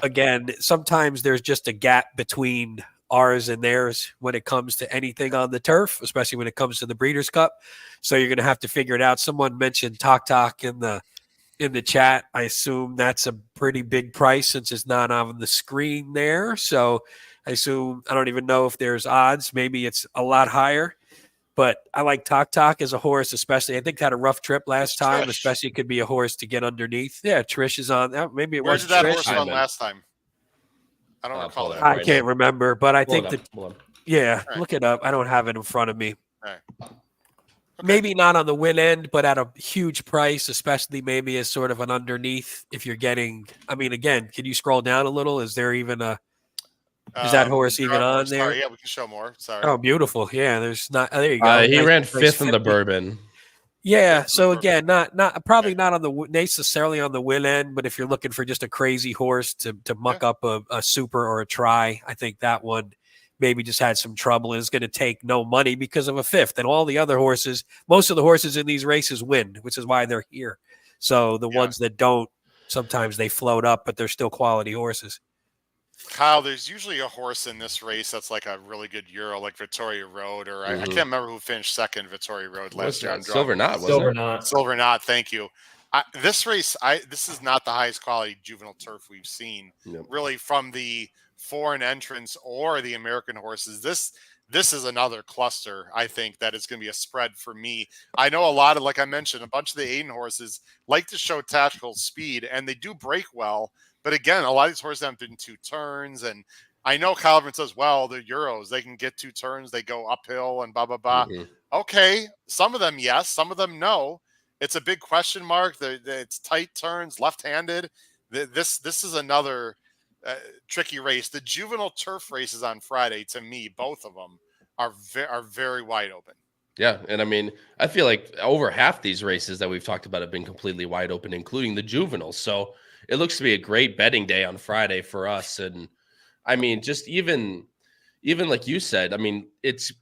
again, sometimes there's just a gap between ours and theirs when it comes to anything on the turf, especially when it comes to the Breeders' Cup. So you're going to have to figure it out. Someone mentioned Talk in the chat. I assume that's a pretty big price since it's not on the screen there. So I assume, I don't even know if there's odds. Maybe it's a lot higher. But I like Talk as a horse, especially. I think had a rough trip last time, Trish. Especially it could be a horse to get underneath. Yeah, Trish is on that. Maybe it Where was did that Trish. horse run last time? I don't recall that. I can't remember, but I think that, right. Look it up. I don't have it in front of me. Right. Okay. Maybe not on the win end, but at a huge price, especially maybe as sort of an underneath. If you're getting, I mean, again, can you scroll down a little? Is there even is that horse even on there? Sorry, yeah, we can show more. Sorry. Oh, beautiful. Yeah, there's not. There you go. He ran 5th in the Bourbon. Yeah, so again, not probably not on the necessarily on the win end, but if you're looking for just a crazy horse to muck up a super or a try, I think that one maybe just had some trouble and is going to take no money because of a 5th. And all the other horses, most of the horses in these races win, which is why they're here. So the ones that don't, sometimes they float up, but they're still quality horses. Kyle, there's usually a horse in this race that's like a really good Euro, like Victoria Road, or I can't remember who finished second Victoria Road last year. Silver Knot, Silver Knot, thank you. This race, this is not the highest quality juvenile turf we've seen, really, from the foreign entrants or the American horses. This is another cluster, I think, that is going to be a spread for me. I know a lot of, like I mentioned, a bunch of the Aiden horses like to show tactical speed, and they do break well. But again, a lot of these horses haven't been 2 turns. And I know Calvin says, well, the Euros, they can get 2 turns. They go uphill and blah, blah, blah. Okay. Some of them, yes. Some of them, no. It's a big question mark. It's tight turns, left-handed. This is another tricky race. The juvenile turf races on Friday, to me, both of them are very wide open. Yeah, and I mean, I feel like over half these races that we've talked about have been completely wide open, including the juveniles. So it looks to be a great betting day on Friday for us. And I mean, just even like you said, I mean,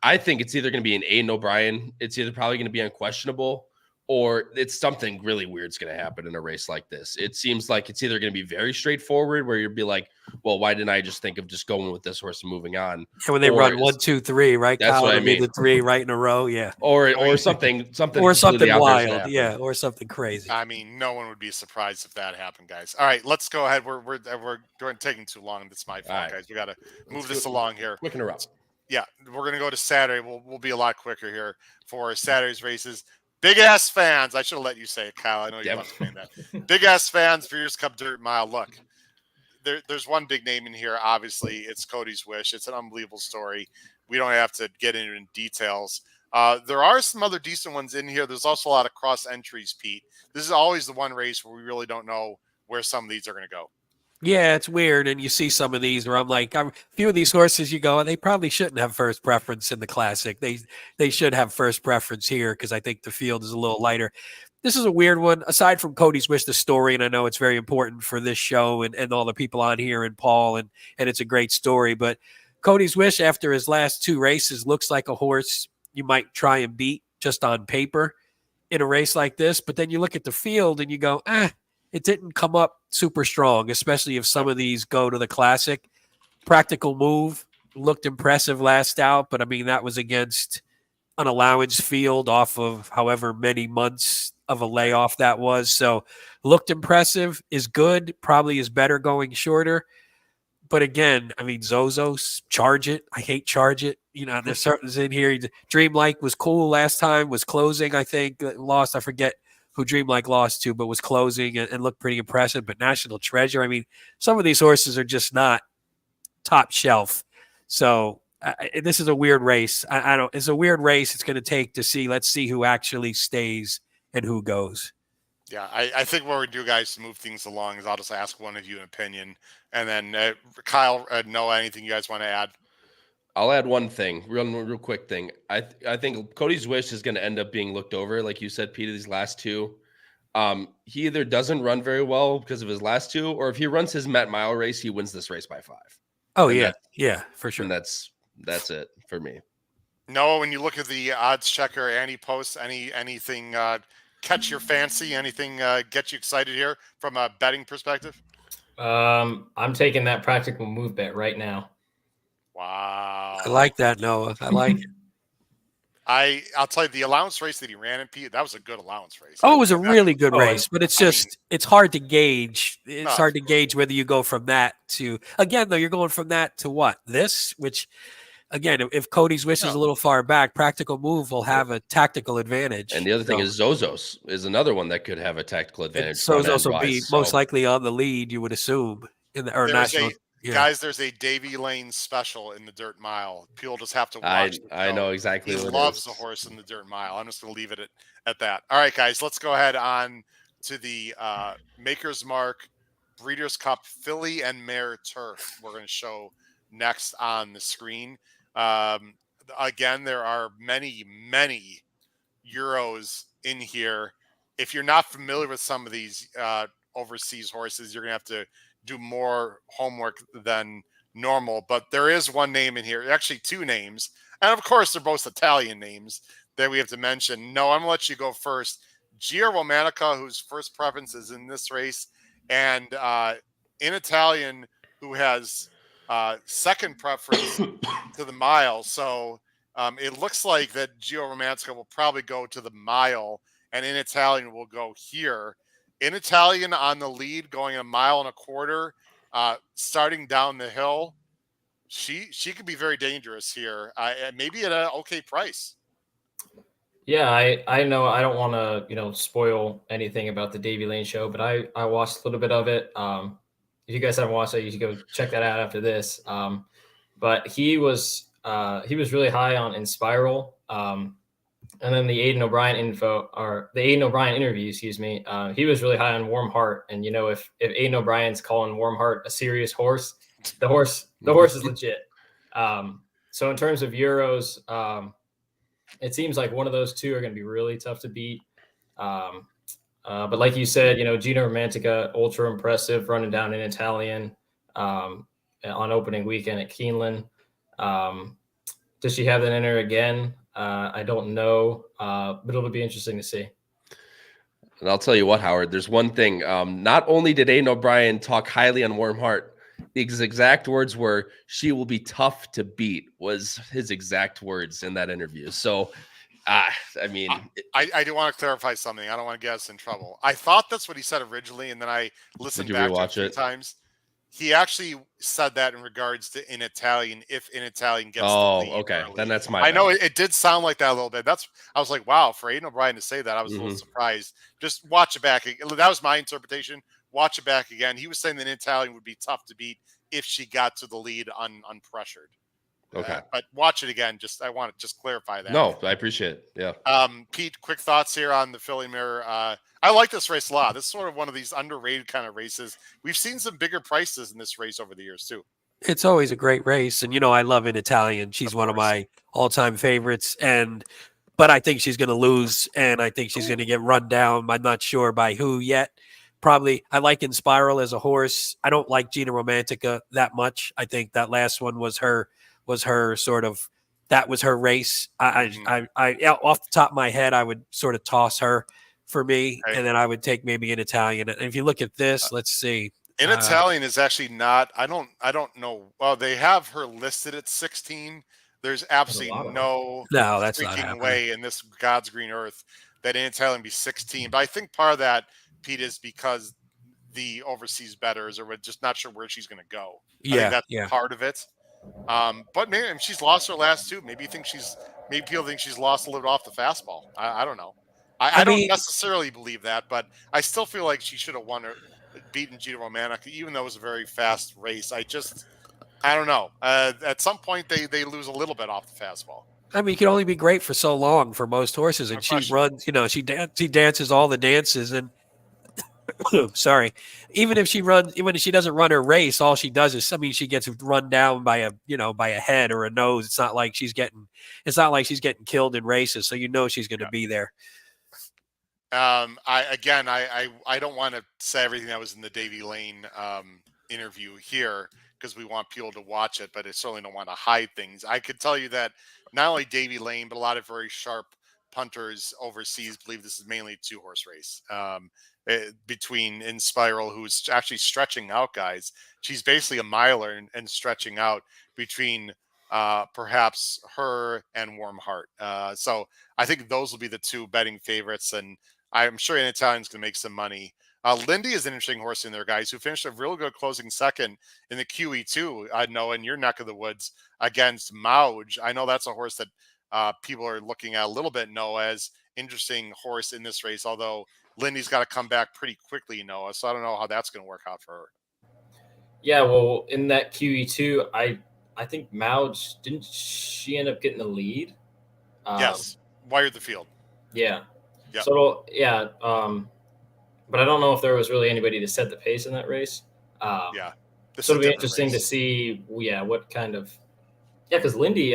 I think it's either going to be an Aiden O'Brien. It's either probably going to be Unquestionable, or it's something really weird's going to happen in a race like this. It seems like it's either going to be very straightforward, where you'll be like, well, why didn't I just think of just going with this horse and moving on? And when they run 1, 2, 3, right? That's what I mean. The 3 right in a row, yeah. Or something or something wild, yeah, or something crazy. I mean, no one would be surprised if that happened, guys. All right, let's go ahead. We're taking too long. That's my fault, guys. We got to move this along here. Quick interrupt. Yeah, we're gonna go to Saturday. We'll be a lot quicker here for Saturday's races. Big ass fans. I should have let you say it, Kyle. I know you love saying that. Big ass fans, Breeders' Cup Dirt Mile. Look, there's one big name in here. Obviously, it's Cody's Wish. It's an unbelievable story. We don't have to get into it in details. There are some other decent ones in here. There's also a lot of cross entries, Pete. This is always the one race where we really don't know where some of these are going to go. Yeah, it's weird. And you see some of these where I'm like, a few of these horses you go, they probably shouldn't have first preference in the Classic. They should have first preference here because I think the field is a little lighter. This is a weird one. Aside from Cody's Wish, the story, and I know it's very important for this show and all the people on here and Paul, and it's a great story. But Cody's Wish, after his last 2 races, looks like a horse you might try and beat just on paper in a race like this. But then you look at the field and you go, it didn't come up super strong, especially if some of these go to the Classic. Practical Move looked impressive last out, but I mean, that was against an allowance field off of however many months of a layoff that was. So looked impressive, is good, probably is better going shorter. But again, I mean, Zozos, Charge It. I hate Charge It. There's certain in here. Dreamlike was cool last time, was closing, I think. Lost, I forget who Dreamlike lost to, but was closing and looked pretty impressive. But National Treasure, I mean, some of these horses are just not top shelf. So this is a weird race. I don't. It's a weird race. It's going to take to see. Let's see who actually stays and who goes. Yeah, I think what we do, guys, to move things along is I'll just ask one of you an opinion, and then Kyle, Noah, anything you guys want to add? I'll add one thing, real quick thing. I think Cody's Wish is going to end up being looked over, like you said, Peter. These last 2, he either doesn't run very well because of his last 2, or if he runs his Met Mile race, he wins this race by 5. Oh, and yeah, for sure. And that's it for me. Noah, when you look at the odds checker, any posts, anything catch your fancy? Anything get you excited here from a betting perspective? I'm taking that Practical Move bet right now. Wow. I like that, Noah. I like it. I'll tell you, the allowance race that he ran in, Pete, that was a good allowance race. Oh, it was a really good race, but it's just, it's hard to gauge. It's hard to gauge whether you go from that to, again, though, you're going from that to what? This, which, again, if Cody's Wish is a little far back, Practical Move will have a tactical advantage. And the other thing is Zozos is another one that could have a tactical advantage. Zozos will be most likely on the lead, you would assume, national. Guys, there's a Davy Lane special in the Dirt Mile. People just have to watch. I know exactly. He loves the horse in the Dirt Mile. I'm just going to leave it at that. All right, guys, let's go ahead on to the Maker's Mark Breeders' Cup Filly and Mare Turf. We're going to show next on the screen. Again, there are many Euros in here. If you're not familiar with some of these overseas horses, you're going to have to do more homework than normal, but there is one name in here, actually 2 names, and of course they're both Italian names that we have to mention. No, I'm gonna let you go first. Gia Romanica, whose first preference is in this race, and in Italian, who has second preference to the mile. So it looks like that Gia Romanica will probably go to the mile, and in Italian will go here. In Italian on the lead, going 1.25 miles, starting down the hill. She could be very dangerous here, maybe at an okay price. Yeah, I know I don't want to spoil anything about the Davy Lane show, but I watched a little bit of it. If you guys haven't watched it, you should go check that out after this. But he was really high on Inspiral. And then the Aidan O'Brien interview, excuse me, he was really high on Warm Heart. And if Aidan O'Brien's calling Warm Heart a serious horse, the horse is legit. So in terms of Euros, it seems like one of those 2 are going to be really tough to beat. But like you said, Gina Romantica, ultra impressive, running down in Italian on opening weekend at Keeneland. Does she have that in her again? I don't know, but it'll be interesting to see. And I'll tell you what, Howard, there's one thing. Not only did Aidan O'Brien talk highly on Warm Heart, his exact words were, "She will be tough to beat," was his exact words in that interview. So, I mean, I do want to clarify something. I don't want to get us in trouble. I thought that's what he said originally, and then I listened back to it a few times. He actually said that in regards to in Italian, if in Italian gets the lead okay. early. Then that's my I know it did sound like that a little bit. I was like, wow, for Aidan O'Brien to say that, I was a little surprised. Just watch it back. That was my interpretation. Watch it back again. He was saying that in Italian would be tough to beat if she got to the lead unpressured. Okay. But watch it again. I want to just clarify that. No, I appreciate it. Yeah. Pete, quick thoughts here on the Philly Mirror. I like this race a lot. This is sort of one of these underrated kind of races. We've seen some bigger prices in this race over the years too. It's always a great race. And, I love an Italian. She's one of my all-time favorites. But I think she's going to lose, and I think she's going to get run down. I'm not sure by who yet. Probably, I like Inspiral as a horse. I don't like Gina Romantica that much. I think that last one was her sort of, that was her race. I off the top of my head, I would sort of toss her for me, and then I would take maybe an Italian. And if you look at this, let's see. An Italian is actually not. I don't know. Well, they have her listed at 16. There's absolutely no that's not freaking way in this God's green earth that an Italian be 16. But I think part of that, Pete, is because the overseas bettors, or we're just not sure where she's going to go. I think that's part of it. But maybe she's lost her last two. Maybe people think she's lost a little bit off the fastball. I don't know. I don't necessarily believe that, but I still feel like she should have beaten Gita Romanica, even though it was a very fast race. I don't know. At some point, they lose a little bit off the fastball. I mean, you can only be great for so long for most horses, and she runs. She dances all the dances, and sorry, even if she doesn't run her race, all she does is, she gets run down by a head or a nose. It's not like she's getting killed in races, so she's going to be there. I don't want to say everything that was in the Davy Lane interview here, because we want people to watch it, but I certainly don't want to hide things. I could tell you that not only Davy Lane, but a lot of very sharp punters overseas believe this is mainly a 2-horse race between Inspiral, who's actually stretching out guys. She's basically a miler and stretching out between perhaps her and Warm Heart. So I think those will be the two betting favorites, and I'm sure an Italian's going to make some money. Lindy is an interesting horse in there, guys, who finished a real good closing second in the QE2, I know, in your neck of the woods against Mauge. I know that's a horse that people are looking at a little bit, Noah, as interesting horse in this race, although Lindy's got to come back pretty quickly, Noah, so I don't know how that's going to work out for her. Yeah, well, in that QE2, I think Mauge, didn't she end up getting the lead? Yes, wired the field. Yeah. Yep. So, but I don't know if there was really anybody to set the pace in that race. So it'll be interesting to see, what kind of – because Lindy,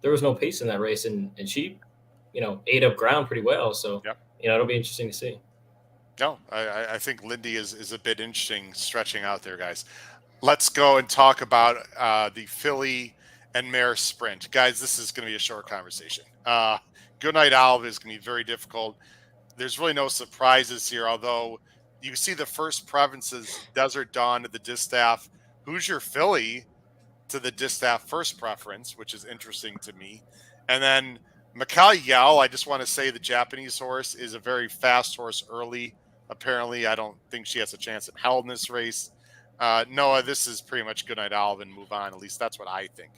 there was no pace in that race, and she, ate up ground pretty well. So, it'll be interesting to see. No, I think Lindy is a bit interesting stretching out there, guys. Let's go and talk about the Philly and Mare Sprint. Guys, this is going to be a short conversation. Goodnight Olive is going to be very difficult. There's really no surprises here, although you see the first preferences, Desert Dawn to the Distaff. Who's your Philly to the Distaff first preference, which is interesting to me. And then Makai Yao, I just want to say the Japanese horse is a very fast horse early. Apparently, I don't think she has a chance at hell in this race. Noah, this is pretty much Goodnight Olive and move on. At least that's what I think.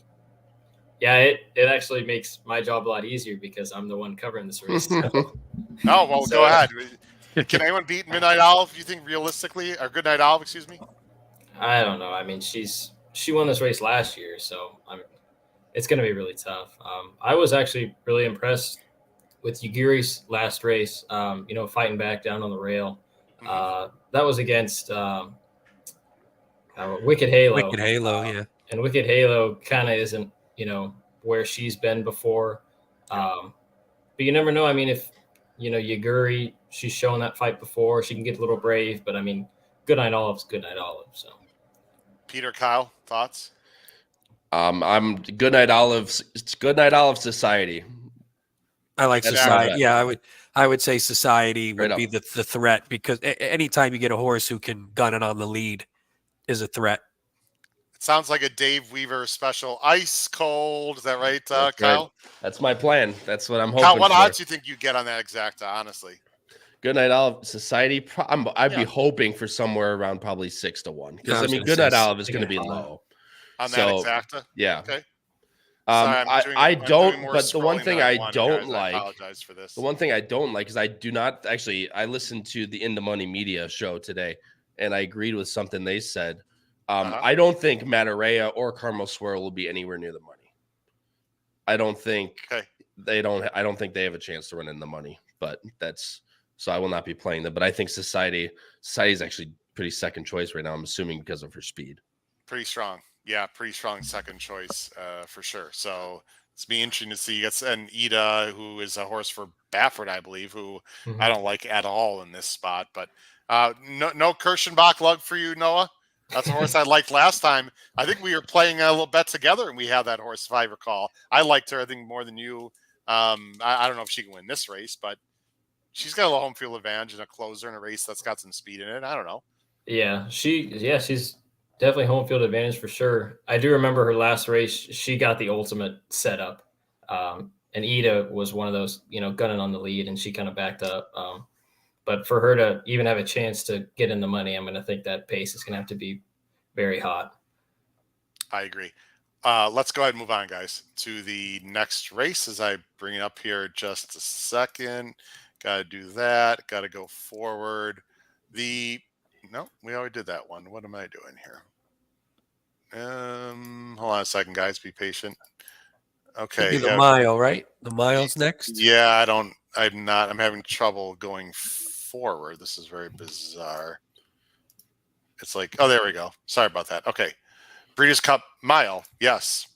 Yeah, it actually makes my job a lot easier because I'm the one covering this race. So. Go ahead. Can anyone beat Midnight Olive, you think, realistically? Or Goodnight Olive, excuse me? I don't know. She won this race last year, so it's going to be really tough. I was actually really impressed with Yuguri's last race, fighting back down on the rail. That was against Wicked Halo. Wicked Halo, yeah. And Wicked Halo kind of isn't, where she's been before. But you never know. If, Yuguri, she's shown that fight before. She can get a little brave, but Goodnight Olive's Goodnight Olive. So, Peter, Kyle, thoughts? I'm Goodnight Olive's. It's Goodnight Olive Society. I like Society. Yeah, I would say Society would be the threat, because anytime you get a horse who can gun it on the lead is a threat. Sounds like a Dave Weaver special. Ice cold. Is that right, That's Kyle? right. That's my plan. That's what I'm hoping Kyle, what for. odds do you think you get on that exacta, honestly? Goodnight Olive Society. I'd be hoping for somewhere around probably 6-1. Because Goodnight Olive is going to be low. On that exacta? Yeah. Okay. I don't. But the one thing I don't like. I apologize for this. The one thing I don't like is I do not actually. I listened to the In the Money Media show today, and I agreed with something they said. I don't think Matarea or Carmel Swirl will be anywhere near the money. I don't think I don't think they have a chance to run in the money, but so I will not be playing them. But I think Society is actually pretty second choice right now. I'm assuming because of her speed. Pretty strong. Yeah, pretty strong second choice for sure. So it's be interesting to see. It's an Ida, who is a horse for Baffert, I believe, who I don't like at all in this spot. But no Kirschenbach lug for you, Noah. That's a horse I liked last time. I think we were playing a little bet together, and we had that horse, if I recall. I liked her, I think, more than you. I don't know if she can win this race, but she's got a little home field advantage and a closer in a race that's got some speed in it. I don't know. Yeah, she's definitely home field advantage for sure. I do remember her last race; she got the ultimate setup, and Ida was one of those, gunning on the lead, and she kind of backed up. But for her to even have a chance to get in the money, I'm going to think that pace is going to have to be very hot. I agree. Let's go ahead and move on, guys, to the next race as I bring it up here just a second. Got to do that. Got to go forward. No, we already did that one. What am I doing here? Hold on a second, guys. Be patient. Okay. The mile, right? The mile's next. Yeah, I'm having trouble going forward. This is very bizarre. It's like, oh, there we go. Sorry about that. Okay. Breeders' Cup Mile. Yes.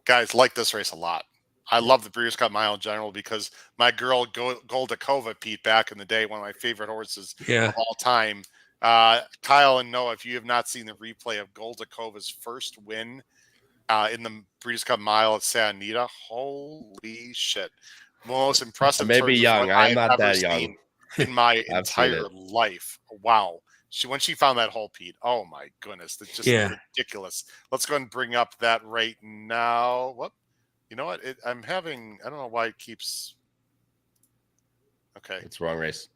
Guys, like this race a lot. I love the Breeders' Cup Mile in general because my girl Goldakova, Pete, back in the day, one of my favorite horses of all time. Kyle and Noah, if you have not seen the replay of Goldakova's first win in the Breeders' Cup Mile at Santa Anita, holy shit. Most impressive. Maybe young. I'm not that young. In my entire life. Wow. When she found that hole, Pete, oh my goodness. It's just ridiculous. Let's go ahead and bring up that right now. Whoop. You know what? I don't know why it keeps. Okay. It's wrong race.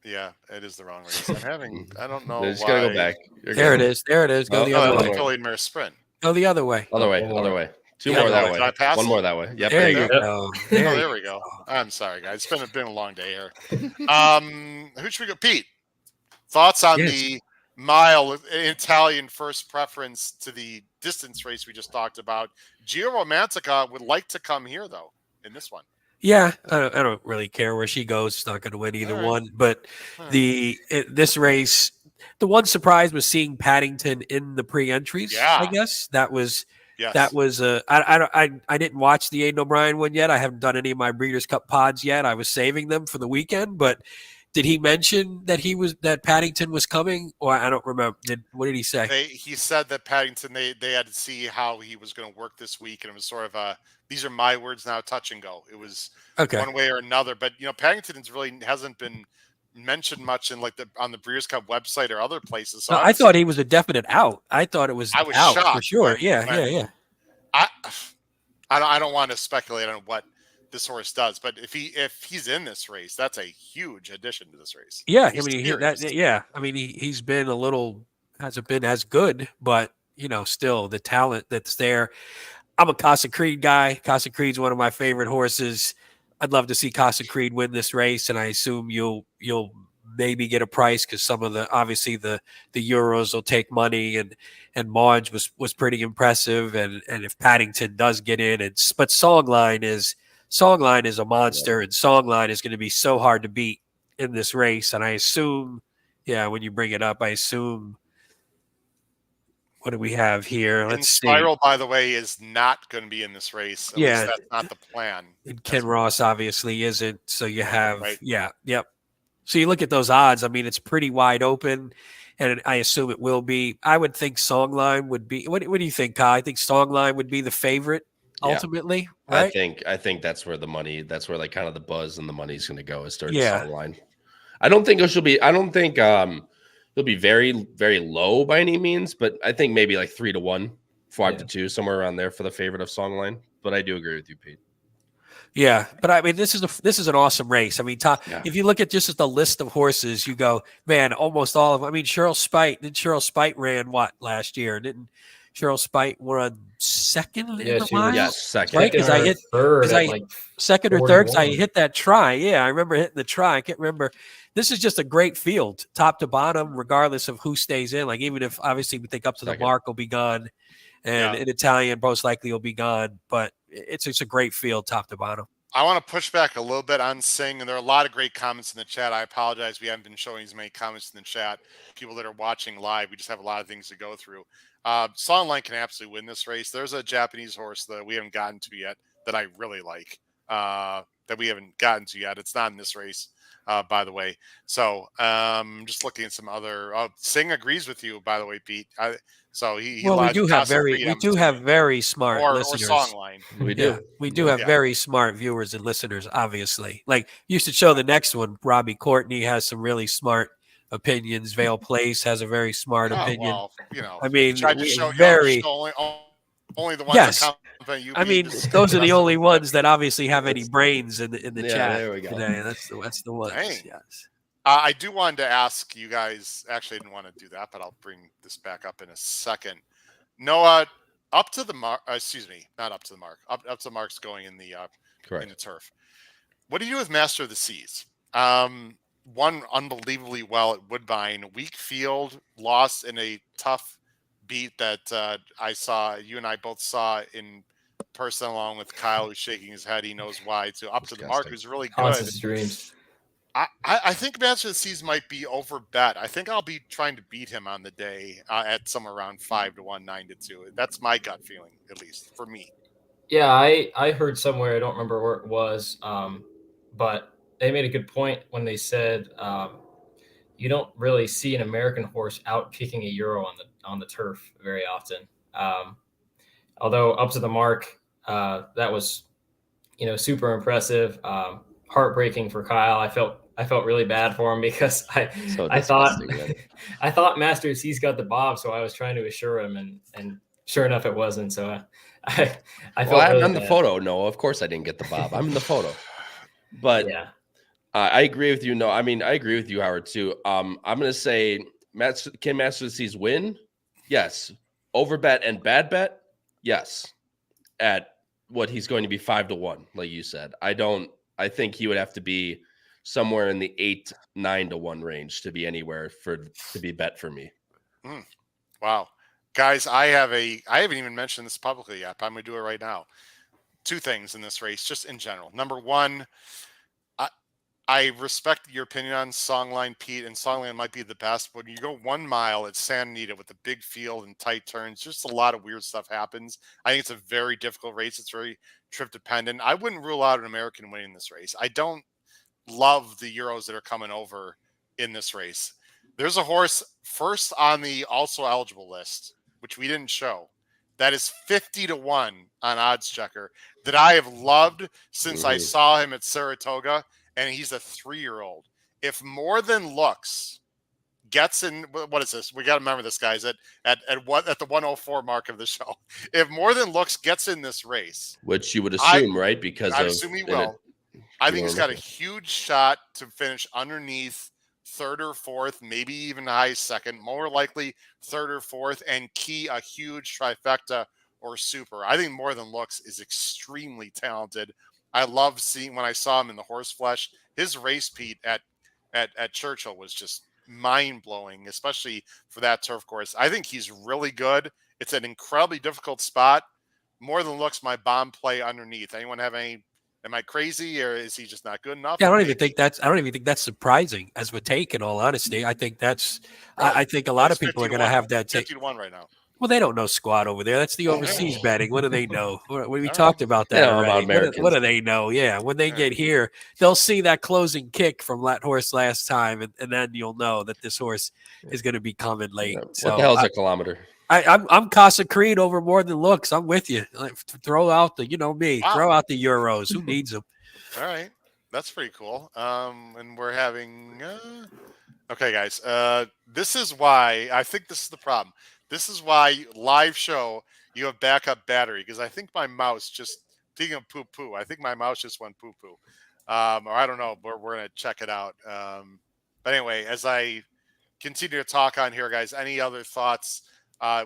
Yeah, it is the wrong race. I don't know. Just gotta go back. There it is. Go the other way. Philly Mare Sprint. Go the other way. Other way. Two more that way. One more that way. Yep. There you go. There we go. I'm sorry, guys. It's been a long day here. Who should we go? Pete, thoughts on the mile Italian first preference to the distance race we just talked about? Gio Romantica would like to come here, though, in this one. Yeah, I don't really care where she goes. She's not going to win either one. But this race, the one surprise was seeing Paddington in the pre-entries. Yeah. I guess that was I didn't watch the Aidan O'Brien one yet. I haven't done any of my Breeders' Cup pods yet. I was saving them for the weekend. But did he mention that Paddington was coming? Or I don't remember. What did he say? He said that Paddington they had to see how he was going to work this week, and it was sort of these are my words now, touch and go. It was one way or another. But Paddington really hasn't been mentioned much in on the Breeders' Cup website or other places. So no, I thought he was a definite out. I thought it was out shocked, for sure. Yeah. I don't want to speculate on what this horse does, but if he's in this race, that's a huge addition to this race. Yeah, he's been hasn't been as good, but still the talent that's there. I'm a Casa Creed guy. Casa Creed's one of my favorite horses. I'd love to see Casa Creed win this race, and I assume you'll maybe get a price because some of the Euros will take money, and Marge was pretty impressive, and if Paddington does get in, but Songline is a monster, and Songline is going to be so hard to beat in this race, and I assume, when you bring it up, what do we have here? Let's see. Spiral, by the way, is not going to be in this race. At least that's not the plan. And Ken Ross obviously isn't. So you have, So you look at those odds. I mean, it's pretty wide open, and I assume it will be. I would think Songline would be. What do you think, Kyle? I think Songline would be the favorite ultimately. Right? I think that's where the money. That's where kind of the buzz and the money's going to go. Is towards Songline. I don't think she'll be. I don't think. It'll be very, very low by any means, but I think maybe like 3-1, 5-2, somewhere around there for the favorite of Songline. But I do agree with you, Pete. Yeah, but I mean, this is an awesome race. I mean, if you look at just the list of horses, you go, man, almost all of them. I mean, Cheryl Spite ran what last year? Didn't Cheryl Spite run second in the mile? Yes, second. Right, because I hit second or third. So I hit that try. Yeah, I remember hitting the try. I can't remember. this is just a great field, top to bottom, regardless of who stays in. Like, even if obviously we think Up to the Mark will be gone, and in Italian most likely will be gone, but it's a great field, top to bottom. I want to push back a little bit on Sing, and there are a lot of great comments in the chat. I apologize, we haven't been showing as many comments in the chat. People that are watching live, we just have a lot of things to go through. Songline can absolutely win this race. There's a Japanese horse that we haven't gotten to yet that I really like, that we haven't gotten to yet. It's not in this race, by the way. So just looking at some other. Sing agrees with you, by the way, Pete. So he well, we lies do have Casa very Freed, we I'm do have assuming. very smart or listeners. Songline. We do. We do have very smart viewers and listeners, obviously. Like, you should show the next one. Robbie Courtney has some really smart opinions. Vale Place has a very smart opinion. Well, you know, I mean, tried to show, very only the ones that compliment you. I mean, those are the only ones that obviously have any brains in the chat. There we go. Today. That's the ones. Dang. Yes. I do want to ask you guys. Actually, I didn't want to do that, but I'll bring this back up in a second. Noah, up to the mark. Excuse me, not up to the mark. Up to the mark's going in the in the turf. What do you do with Master of the Seas? Won unbelievably well at Woodbine. Weak field, lost in a tough beat that I saw. You and I both saw in person, along with Kyle, who's shaking his head. He knows why. So up to the mark, who's really good. Dreams. I think Master of the Seas might be over bet. I think I'll be trying to beat him on the day at somewhere around 5-1, 9-2. That's my gut feeling, at least for me. Yeah, I heard somewhere, I don't remember where it was, but they made a good point when they said you don't really see an American horse out kicking a Euro on the turf very often. Although Up to the Mark, that was super impressive. Heartbreaking for Kyle. I felt really bad for him because I thought Master C's got the bob, so I was trying to assure him, and sure enough, it wasn't. So I felt I'm really on the bad. photo. No, of course I didn't get the bob. I'm in the photo. But yeah, I agree with you. No, I mean I agree with you, Howard, too. I'm going to say can Master of the Seas win? Yes. Over bet and bad bet? Yes. At what he's going to be 5-1, like you said. I think he would have to be somewhere in the 8-9-1 range to be anywhere to be bet for me. Wow. Guys, I haven't even mentioned this publicly yet, but I'm going to do it right now. Two things in this race, just in general. Number one, I respect your opinion on Songline, Pete, and Songline might be the best. But when you go 1 mile at Santa Anita with a big field and tight turns, just a lot of weird stuff happens. I think it's a very difficult race. It's very trip dependent. I wouldn't rule out an American winning this race. I don't love the Euros that are coming over in this race. There's a horse first on the also eligible list, which we didn't show, that is 50-1 on Odds Checker, that I have loved since I saw him at Saratoga, and he's a 3-year-old. If More Than Looks gets in, what is this? We got to remember this, guys, at the 104 mark of the show. If More Than Looks gets in this race, which you would assume, right? Because I assume he will. I think he's got a huge shot to finish underneath third or fourth, maybe even high second, more likely third or fourth, and key a huge trifecta or super. I think More Than Looks is extremely talented. I love seeing when I saw him in the horse flesh. His race, Pete, at Churchill was just mind-blowing, especially for that turf course. I think he's really good. It's an incredibly difficult spot. More Than Looks, my bomb play underneath. Anyone have any? Am I crazy, or is he just not good enough? Yeah, I don't even think that's surprising as a take. In all honesty, I think that's. Really? I think a lot of people are going to have that take. 50-1 right now. Well, they don't know squat over there. That's the overseas betting. What do they know? We talked about that already. What do they know? Yeah, when they get here, they'll see that closing kick from that horse last time, and then you'll know that this horse is going to be coming late. Yeah. So what the hell's a kilometer? I'm Casa Creed over More Than Looks. I'm with you. Throw out the, throw out the Euros. Who needs them? All right, that's pretty cool. And we're having. Okay, guys. This is why I think this is the problem. This is why live show you have backup battery, because I think my mouse just, speaking of poo poo, I think my mouse just went poo poo, or I don't know. But we're gonna check it out. But anyway, as I continue to talk on here, guys, any other thoughts?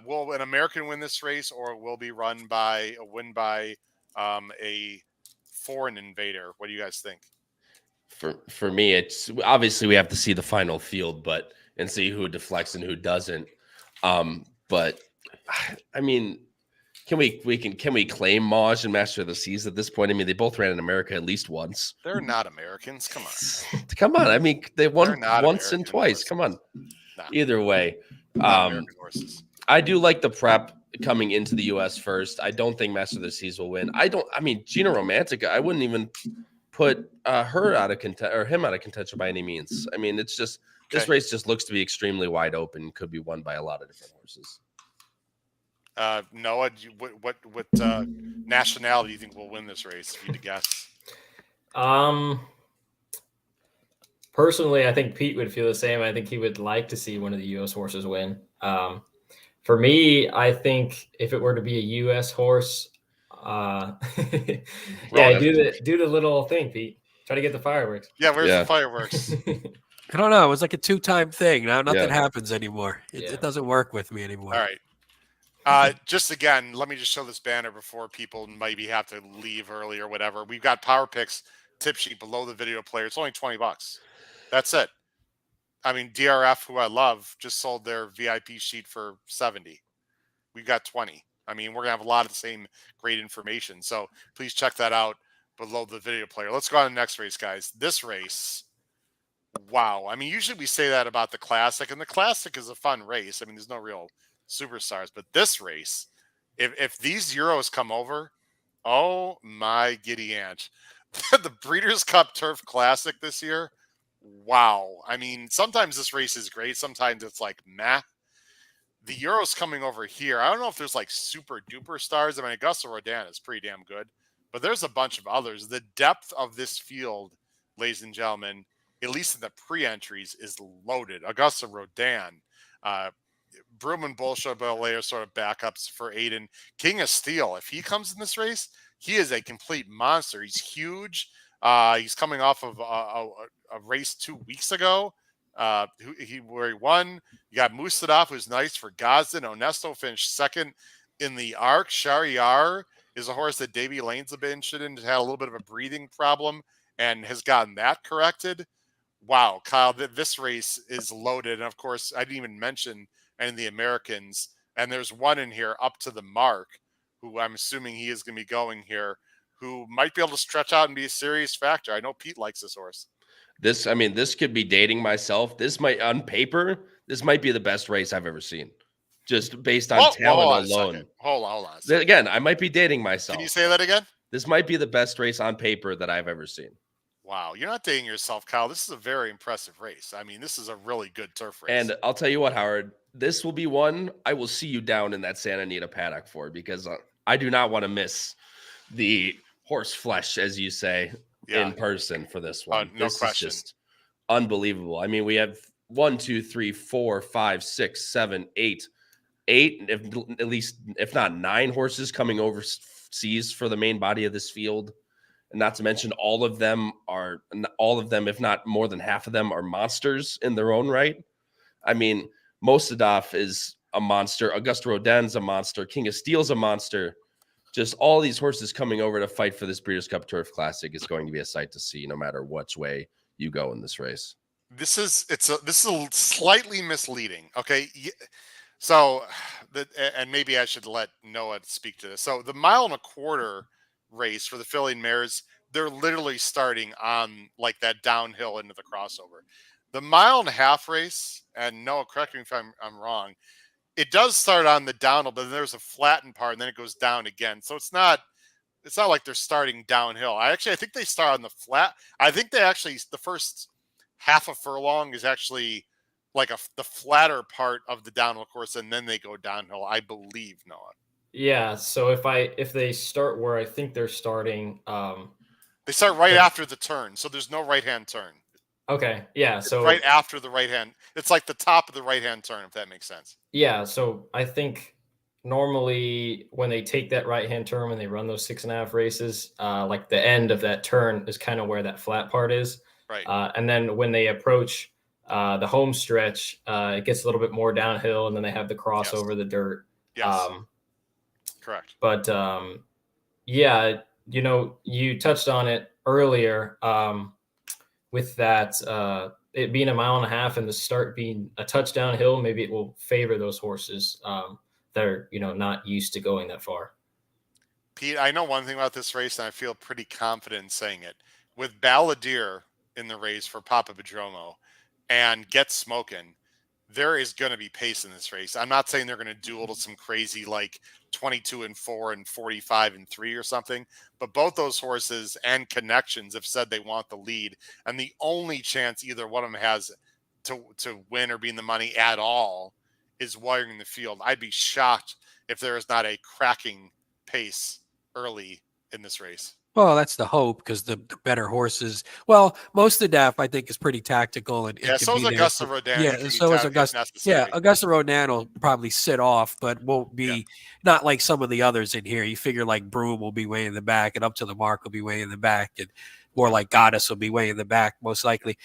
Will an American win this race, or will be win by a foreign invader? What do you guys think? For me, it's obviously we have to see the final field, but and see who deflects and who doesn't. But I mean, can we claim Maj and Master of the Seas at this point? I mean, they both ran in America at least once. They're not Americans. Come on. Come on. I mean, they won They're not once American and twice. horses. Come on. Nah, Either way, not American horses. I do like the prep coming into the U.S. first. I don't think Master of the Seas will win. I mean, Gina Romantica, I wouldn't even put her out of contention or him out of contention by any means. I mean, it's just this race just looks to be extremely wide open. Could be won by a lot of different horses. Noah, what nationality do you think will win this race? If you had to guess. Personally, I think Pete would feel the same. I think he would like to see one of the U.S. horses win. For me, I think if it were to be a U.S. horse, do the little thing, Pete. Try to get the fireworks. Yeah, where's the fireworks? I don't know. It was like a 2-time thing. Now nothing Yeah. happens anymore. It doesn't work with me anymore. All right. Just again, let me just show this banner before people maybe have to leave early or whatever. We've got Power Picks tip sheet below the video player. It's only $20. That's it. I mean, DRF, who I love, just sold their VIP sheet for $70. We've got 20. I mean, we're gonna have a lot of the same great information. So please check that out below the video player. Let's go on to the next race, guys. This race, wow. I mean, usually we say that about the Classic, and the Classic is a fun race. I mean, there's no real superstars, but this race, if these Euros come over, oh my giddy aunt. The Breeders' Cup Turf Classic this year, wow. I mean, sometimes this race is great. Sometimes it's like, meh. The Euros coming over here, I don't know if there's like super duper stars. I mean, Augusta Rodin is pretty damn good, but there's a bunch of others. The depth of this field, ladies and gentlemen, at least in the pre-entries, is loaded. Augusta Rodin, Broom and Bolsha Ballet are sort of backups for Aiden. King of Steel, if he comes in this race, he is a complete monster. He's huge. He's coming off of a race 2 weeks ago where he won. You got Musadov, who's nice for Gazdan. Onesto finished second in the Arc. Shariar is a horse that Davy Lane's been interested in. Had a little bit of a breathing problem and has gotten that corrected. Wow, Kyle, this race is loaded. And of course, I didn't even mention any of the Americans. And there's one in here up to the mark, who I'm assuming he is going to be going here, who might be able to stretch out and be a serious factor. I know Pete likes this horse. This could be dating myself. On paper, this might be the best race I've ever seen, just based on talent alone. Hold on. Again, I might be dating myself. Can you say that again? This might be the best race on paper that I've ever seen. Wow, you're not dating yourself, Kyle. This is a very impressive race. I mean, this is a really good turf race. And I'll tell you what, Howard, this will be one I will see you down in that Santa Anita paddock for, because I do not want to miss the horse flesh, as you say, in person for this one. No this question. Is just unbelievable. I mean, we have 1, 2, 3, 4, 5, 6, 7, 8, at least, if not 9 horses coming overseas for the main body of this field. And not to mention all of them, if not more than half of them, are monsters in their own right. I mean, Mosadov is a monster. Augusta Rodin's a monster. King of Steel's a monster. Just all these horses coming over to fight for this Breeders' Cup Turf Classic is going to be a sight to see, no matter which way you go in this race. This is slightly misleading. Okay, so and maybe I should let Noah speak to this. So the 1.25 mile race for the filly and mares, they're literally starting on like that downhill into the crossover. The 1.5 mile race, and Noah, correct me if I'm wrong, it does start on the downhill, but then there's a flattened part and then it goes down again. So it's not like they're starting downhill. I think they start on the flat. I think the first half a furlong is actually like the flatter part of the downhill course, and then they go downhill, I believe, Noah. Yeah, so if they start where I think they're starting, they start right after the turn, so there's no right-hand turn. Okay, yeah, so right after the right-hand, it's like the top of the right-hand turn, if that makes sense. Yeah, so I think normally when they take that right-hand turn, when they run those 6.5 races, like the end of that turn is kind of where that flat part is. Right. And then when they approach the home stretch, it gets a little bit more downhill, and then they have the cross over the dirt. Yes. Correct. But yeah, you touched on it earlier. with that, it being a mile and a half and the start being a touchdown hill, maybe it will favor those horses that are, not used to going that far. Pete, I know one thing about this race, and I feel pretty confident in saying it. With Balladeer in the race for Papa Padromo and Get Smokin', there is going to be pace in this race. I'm not saying they're going to duel to some crazy like 22-4 and 45-3 or something, but both those horses and Connections have said they want the lead, and the only chance either one of them has to win or be in the money at all is wiring the field. I'd be shocked if there is not a cracking pace early in this race. Well, that's the hope because the better horses. Well, most of the DAF I think is pretty tactical and Yeah, can so is be there. Augusta Rodin. He Yeah, can be so is if Augusta. Yeah, necessary. Augusta Rodin will probably sit off, but won't be not like some of the others in here. You figure like Broom will be way in the back, and Up to the Mark will be way in the back, and more like Goddess will be way in the back, most likely.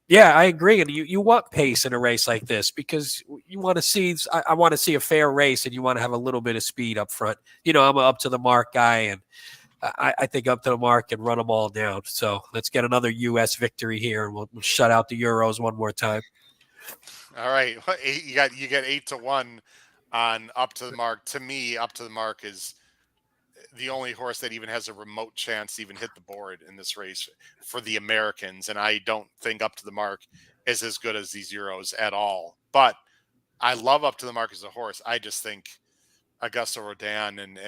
Yeah, I agree. And you want pace in a race like this because you want to see. I want to see a fair race, and you want to have a little bit of speed up front. I'm an Up to the Mark guy, and I think Up to the Mark and run them all down. So let's get another U.S. victory here, and we'll shut out the Euros one more time. All right, you get 8-1 on Up to the Mark. To me, Up to the Mark is the only horse that even has a remote chance to even hit the board in this race for the Americans, and I don't think Up to the Mark is as good as these Euros at all. But I love Up to the Mark as a horse. I just think Augusta Rodin and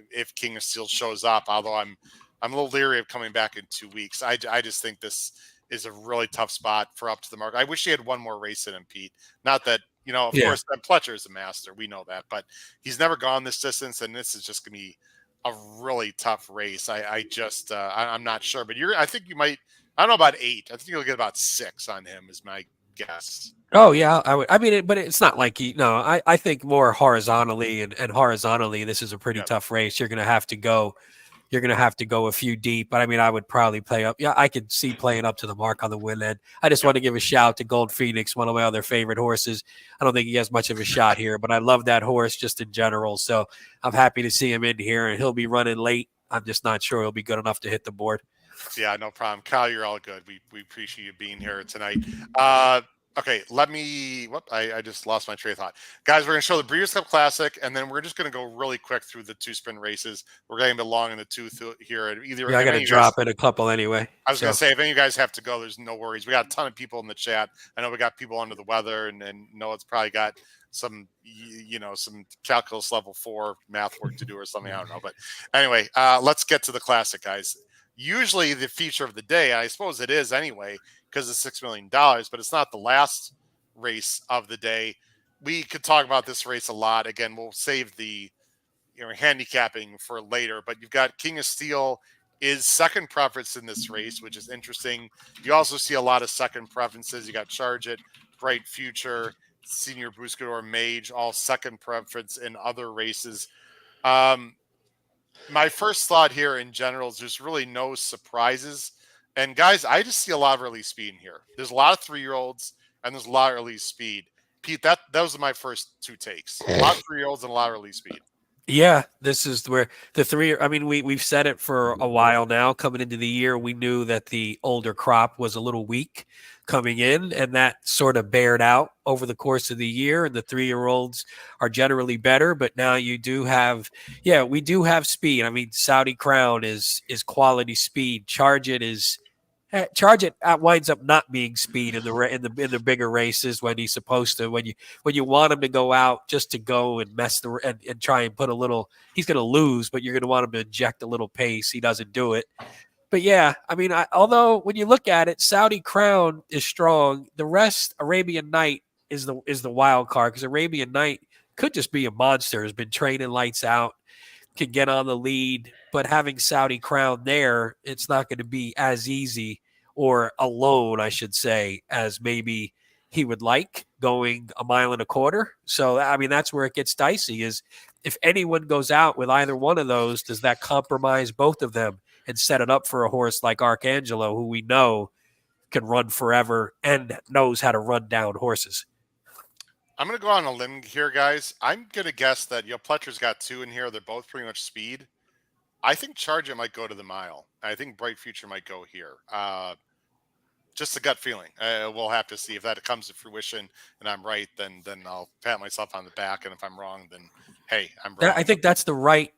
if King of Steel shows up, although I'm a little leery of coming back in 2 weeks. I just think this is a really tough spot for Up to the Mark. I wish he had one more race in him, Pete. Not that of course, Pletcher is a master. We know that, but he's never gone this distance, and this is just going to be a really tough race. I'm not sure, but I think you might. I don't know about 8. I think you'll get about 6 on him, is my guess. Oh yeah, I would. I mean, but it's not like I think more horizontally and horizontally, this is a pretty tough race. You're gonna have to go. You're gonna have to go a few deep. But I mean, I would probably play up. Yeah, I could see playing Up to the Mark on the win end. I just want to give a shout to Gold Phoenix, one of my other favorite horses. I don't think he has much of a shot here, but I love that horse just in general. So I'm happy to see him in here, and he'll be running late. I'm just not sure he'll be good enough to hit the board. Yeah, no problem. Kyle, you're all good. We appreciate you being here tonight. Okay, let me. I just lost my train of thought. Guys, we're going to show the Breeders' Cup Classic, and then we're just going to go really quick through the 2 sprint races. We're getting a bit long in the tooth here. I got to drop it a couple anyway. I was going to say, if any of you guys have to go, there's no worries. We got a ton of people in the chat. I know we got people under the weather, and Noah's probably got some, some calculus level 4 math work to do or something. I don't know. But anyway, let's get to the Classic, guys. Usually the feature of the day, I suppose it is anyway, because it's $6 million, but it's not the last race of the day. We could talk about this race a lot. Again, we'll save the handicapping for later, but you've got King of Steel is second preference in this race, which is interesting. You also see a lot of second preferences. You got Charge It, Bright Future, Senior Buscador, Mage, all second preference in other races. My first thought here in general is there's really no surprises. And guys, I just see a lot of early speed in here. There's a lot of 3-year-olds and there's a lot of early speed. Pete, those are my first 2 takes. A lot of 3-year-olds and a lot of early speed. Yeah, this is where the 3. I mean, we've said it for a while now. Coming into the year, we knew that the older crop was a little weak coming in, and that sort of bared out over the course of the year. And the 3-year-olds are generally better, but now you do have, we do have speed. I mean, Saudi Crown is quality speed. Charge It winds up not being speed in the bigger races when he's supposed to. When you want him to go out just to go and mess and try and put a little, he's going to lose, but you're going to want him to inject a little pace. He doesn't do it. But yeah, I mean, although when you look at it, Saudi Crown is strong. The rest, Arabian Night is the wild card, because Arabian Night could just be a monster. Has been training lights out, can get on the lead, but having Saudi Crown there, it's not going to be as easy, or alone, I should say, as maybe he would like, going a mile and a quarter. So, I mean, that's where it gets dicey, is if anyone goes out with either one of those, does that compromise both of them and set it up for a horse like Arcangelo, who we know can run forever and knows how to run down horses? I'm going to go on a limb here, guys. I'm going to guess that Pletcher's got 2 in here. They're both pretty much speed. I think Charge It might go to the mile. I think Bright Future might go here. Just a gut feeling. We'll have to see if that comes to fruition and I'm right. Then I'll pat myself on the back. And if I'm wrong, then hey, I'm wrong. I think that's the right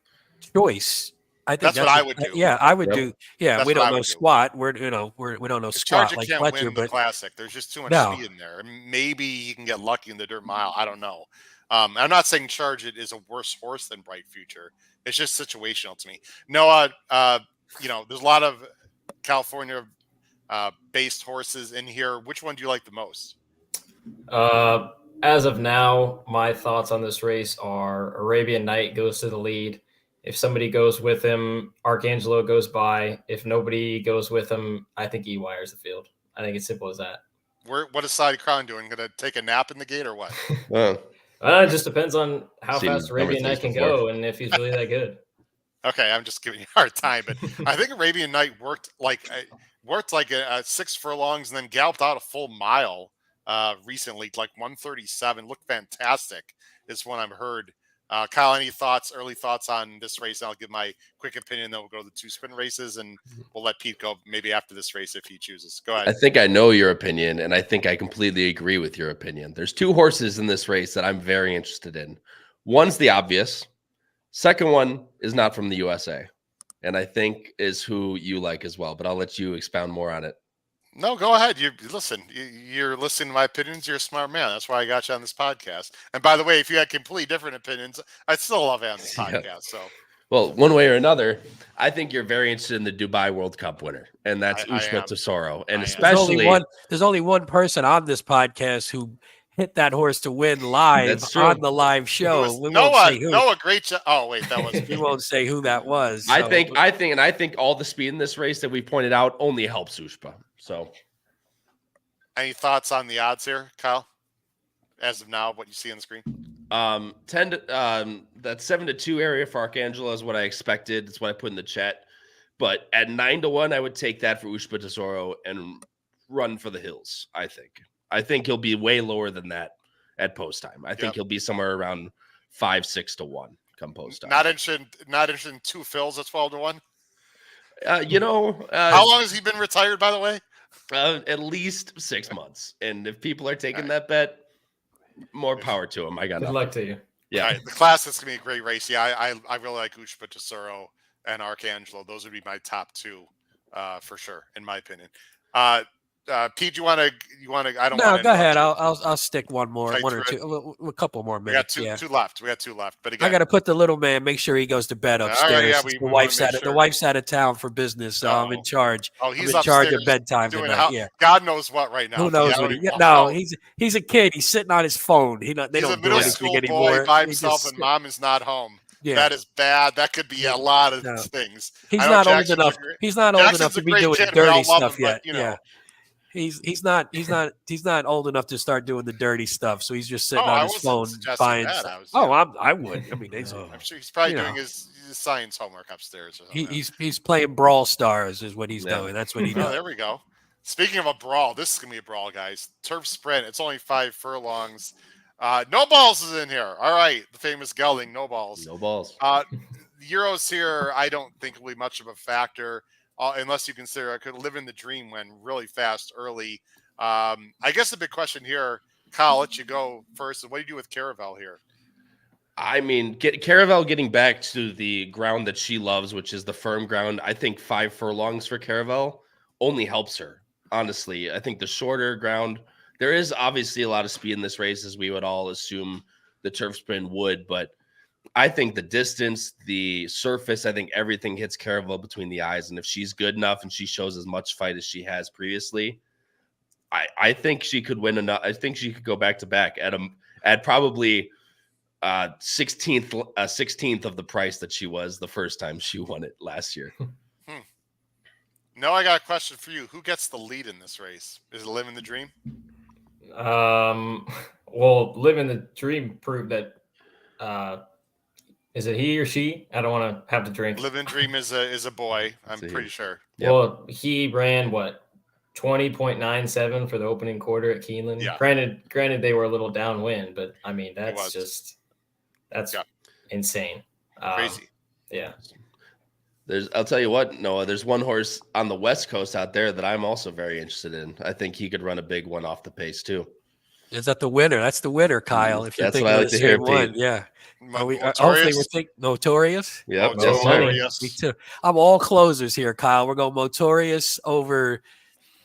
choice. I think That's what I would do. Yeah, I would Yep. do. Yeah, That's we what I don't know would do. squat. We don't know Because squat Charger like can't Fletcher, win the but Classic. There's just too much No. speed in there. Maybe he can get lucky in the dirt mile. I don't know. I'm not saying Charge It is a worse horse than Bright Future. It's just situational to me. Noah, there's a lot of California based horses in here. Which one do you like the most? As of now, my thoughts on this race are Arabian Night goes to the lead. If somebody goes with him, Arcangelo goes by. If nobody goes with him, I think he wires the field. I think it's simple as that. What is Side Crown doing? Going to take a nap in the gate or what? It just depends on how Seen fast Arabian Night can before. go and if he's really that good. Okay, I'm just giving you a hard time, but I think Arabian Night worked like a 6 furlongs and then galloped out a full mile recently, like 137. Looked fantastic, is what I've heard. Kyle, any early thoughts on this race? And I'll give my quick opinion. Then we'll go to the 2 sprint races, and we'll let Pete go maybe after this race if he chooses. Go ahead. I think I know your opinion, and I think I completely agree with your opinion. There's 2 horses in this race that I'm very interested in. One's the obvious. Second one is not from the USA, and I think is who you like as well. But I'll let you expound more on it. No, go ahead. You're listening to my opinions. You're a smart man. That's why I got you on this podcast. And by the way, if you had completely different opinions, I still love you on this podcast. So, well, one way or another, I think you're very interested in the Dubai World Cup winner, and that's I Ushma am. Tesoro. And I am. especially there's only one person on this podcast who hit that horse to win live That's true. on the live show. We won't say who. Noah, great job. Oh wait, that was We won't say who that was. I so- think all the speed in this race that we pointed out only helps Ushma. So, any thoughts on the odds here, Kyle? As of now, what you see on the screen? 10 to, that 7-2 area for Arcangelo is what I expected. That's what I put in the chat. But at 9-1, I would take that for Ushma Tesoro and run for the hills. I think he'll be way lower than that at post time. I think he'll be somewhere around 5-6 to 1 come post time. Not interested in 2 fills at 12 to 1. How long has he been retired, by the way? At least 6 months. And if people are taking that bet, more power to them. I got Good luck to you. Yeah, right, the class is gonna be a great race. Yeah, I really like Ushma Tesoro and Arcangelo. Those would be my top 2 for sure, in my opinion. Pete, you want to? I don't. No, want go ahead. I'll stick one more, Tight one or thread. two, a couple more We got minutes. two left. We got 2 left. But again, I got to put the little man. Make sure he goes to bed All right, upstairs. yeah, The we wife's wanna out. make The sure. wife's out of town for business, so I'm in charge. Oh, I'm he's in charge of upstairs bedtime doing tonight. Yeah. God knows what right now. Who knows Yeah, what he? I don't No, know. he's a kid. He's sitting on his phone. They He's don't a do middle anything school anymore. boy by He himself, just- and mom is not home. Yeah. That is bad. That could be a lot of No. things. He's I know not old Jackson's enough. a great- He's not old Jackson's enough a to be great doing kid, we all dirty love stuff him, but, yet. Yeah. He's not old enough to start doing the dirty stuff. So he's just sitting I on his wasn't phone suggesting buying that. stuff. I was- I would. I mean, I'm sure he's probably you doing know. his science homework upstairs. Or something. he's playing Brawl Stars is what he's Yeah. doing. That's what he Oh, does. there we go. Speaking of a brawl, this is gonna be a brawl, guys. Turf sprint. It's only 5 furlongs. No balls is in here. All right, the famous gelding, no balls. no balls. Euros here, I don't think will be much of a factor unless you consider I could live in the dream when really fast early. I guess the big question here, Kyle, I'll let you go first. What do you do with Caravel here? I mean, Caravel getting back to the ground that she loves, which is the firm ground. I think 5 furlongs for Caravel only helps her. Honestly, I think the shorter ground, there is obviously a lot of speed in this race, as we would all assume the turf sprint would, but I think the distance, the surface, I think everything hits Caravel between the eyes. And if she's good enough and she shows as much fight as she has previously, I think she could win enough. I think she could go back to back at probably 16th of the price that she was the first time she won it last year. No, I got a question for you. Who gets the lead in this race? Is it Living the Dream? Well, Living the Dream proved that. Is it he or she? I don't want to have to drink. Living Dream is a boy. I'm It's a pretty sure. Yep. Well, he ran what 20.97 for the opening quarter at Keeneland. Yeah. Granted, they were a little downwind, but I mean that's was. insane. Crazy. Yeah. I'll tell you what, Noah, there's one horse on the West Coast out there that I'm also very interested in. I think he could run a big one off the pace too. Is that the winner? That's the winner, Kyle. If you're That's what thinking I of like the to hear, same one, Pete. yeah. Are we? Hopefully, we're Motorious. thinking Notorious. Yep, Mo yes, sir. money. Me too. I'm all closers here, Kyle. We're going Motorious over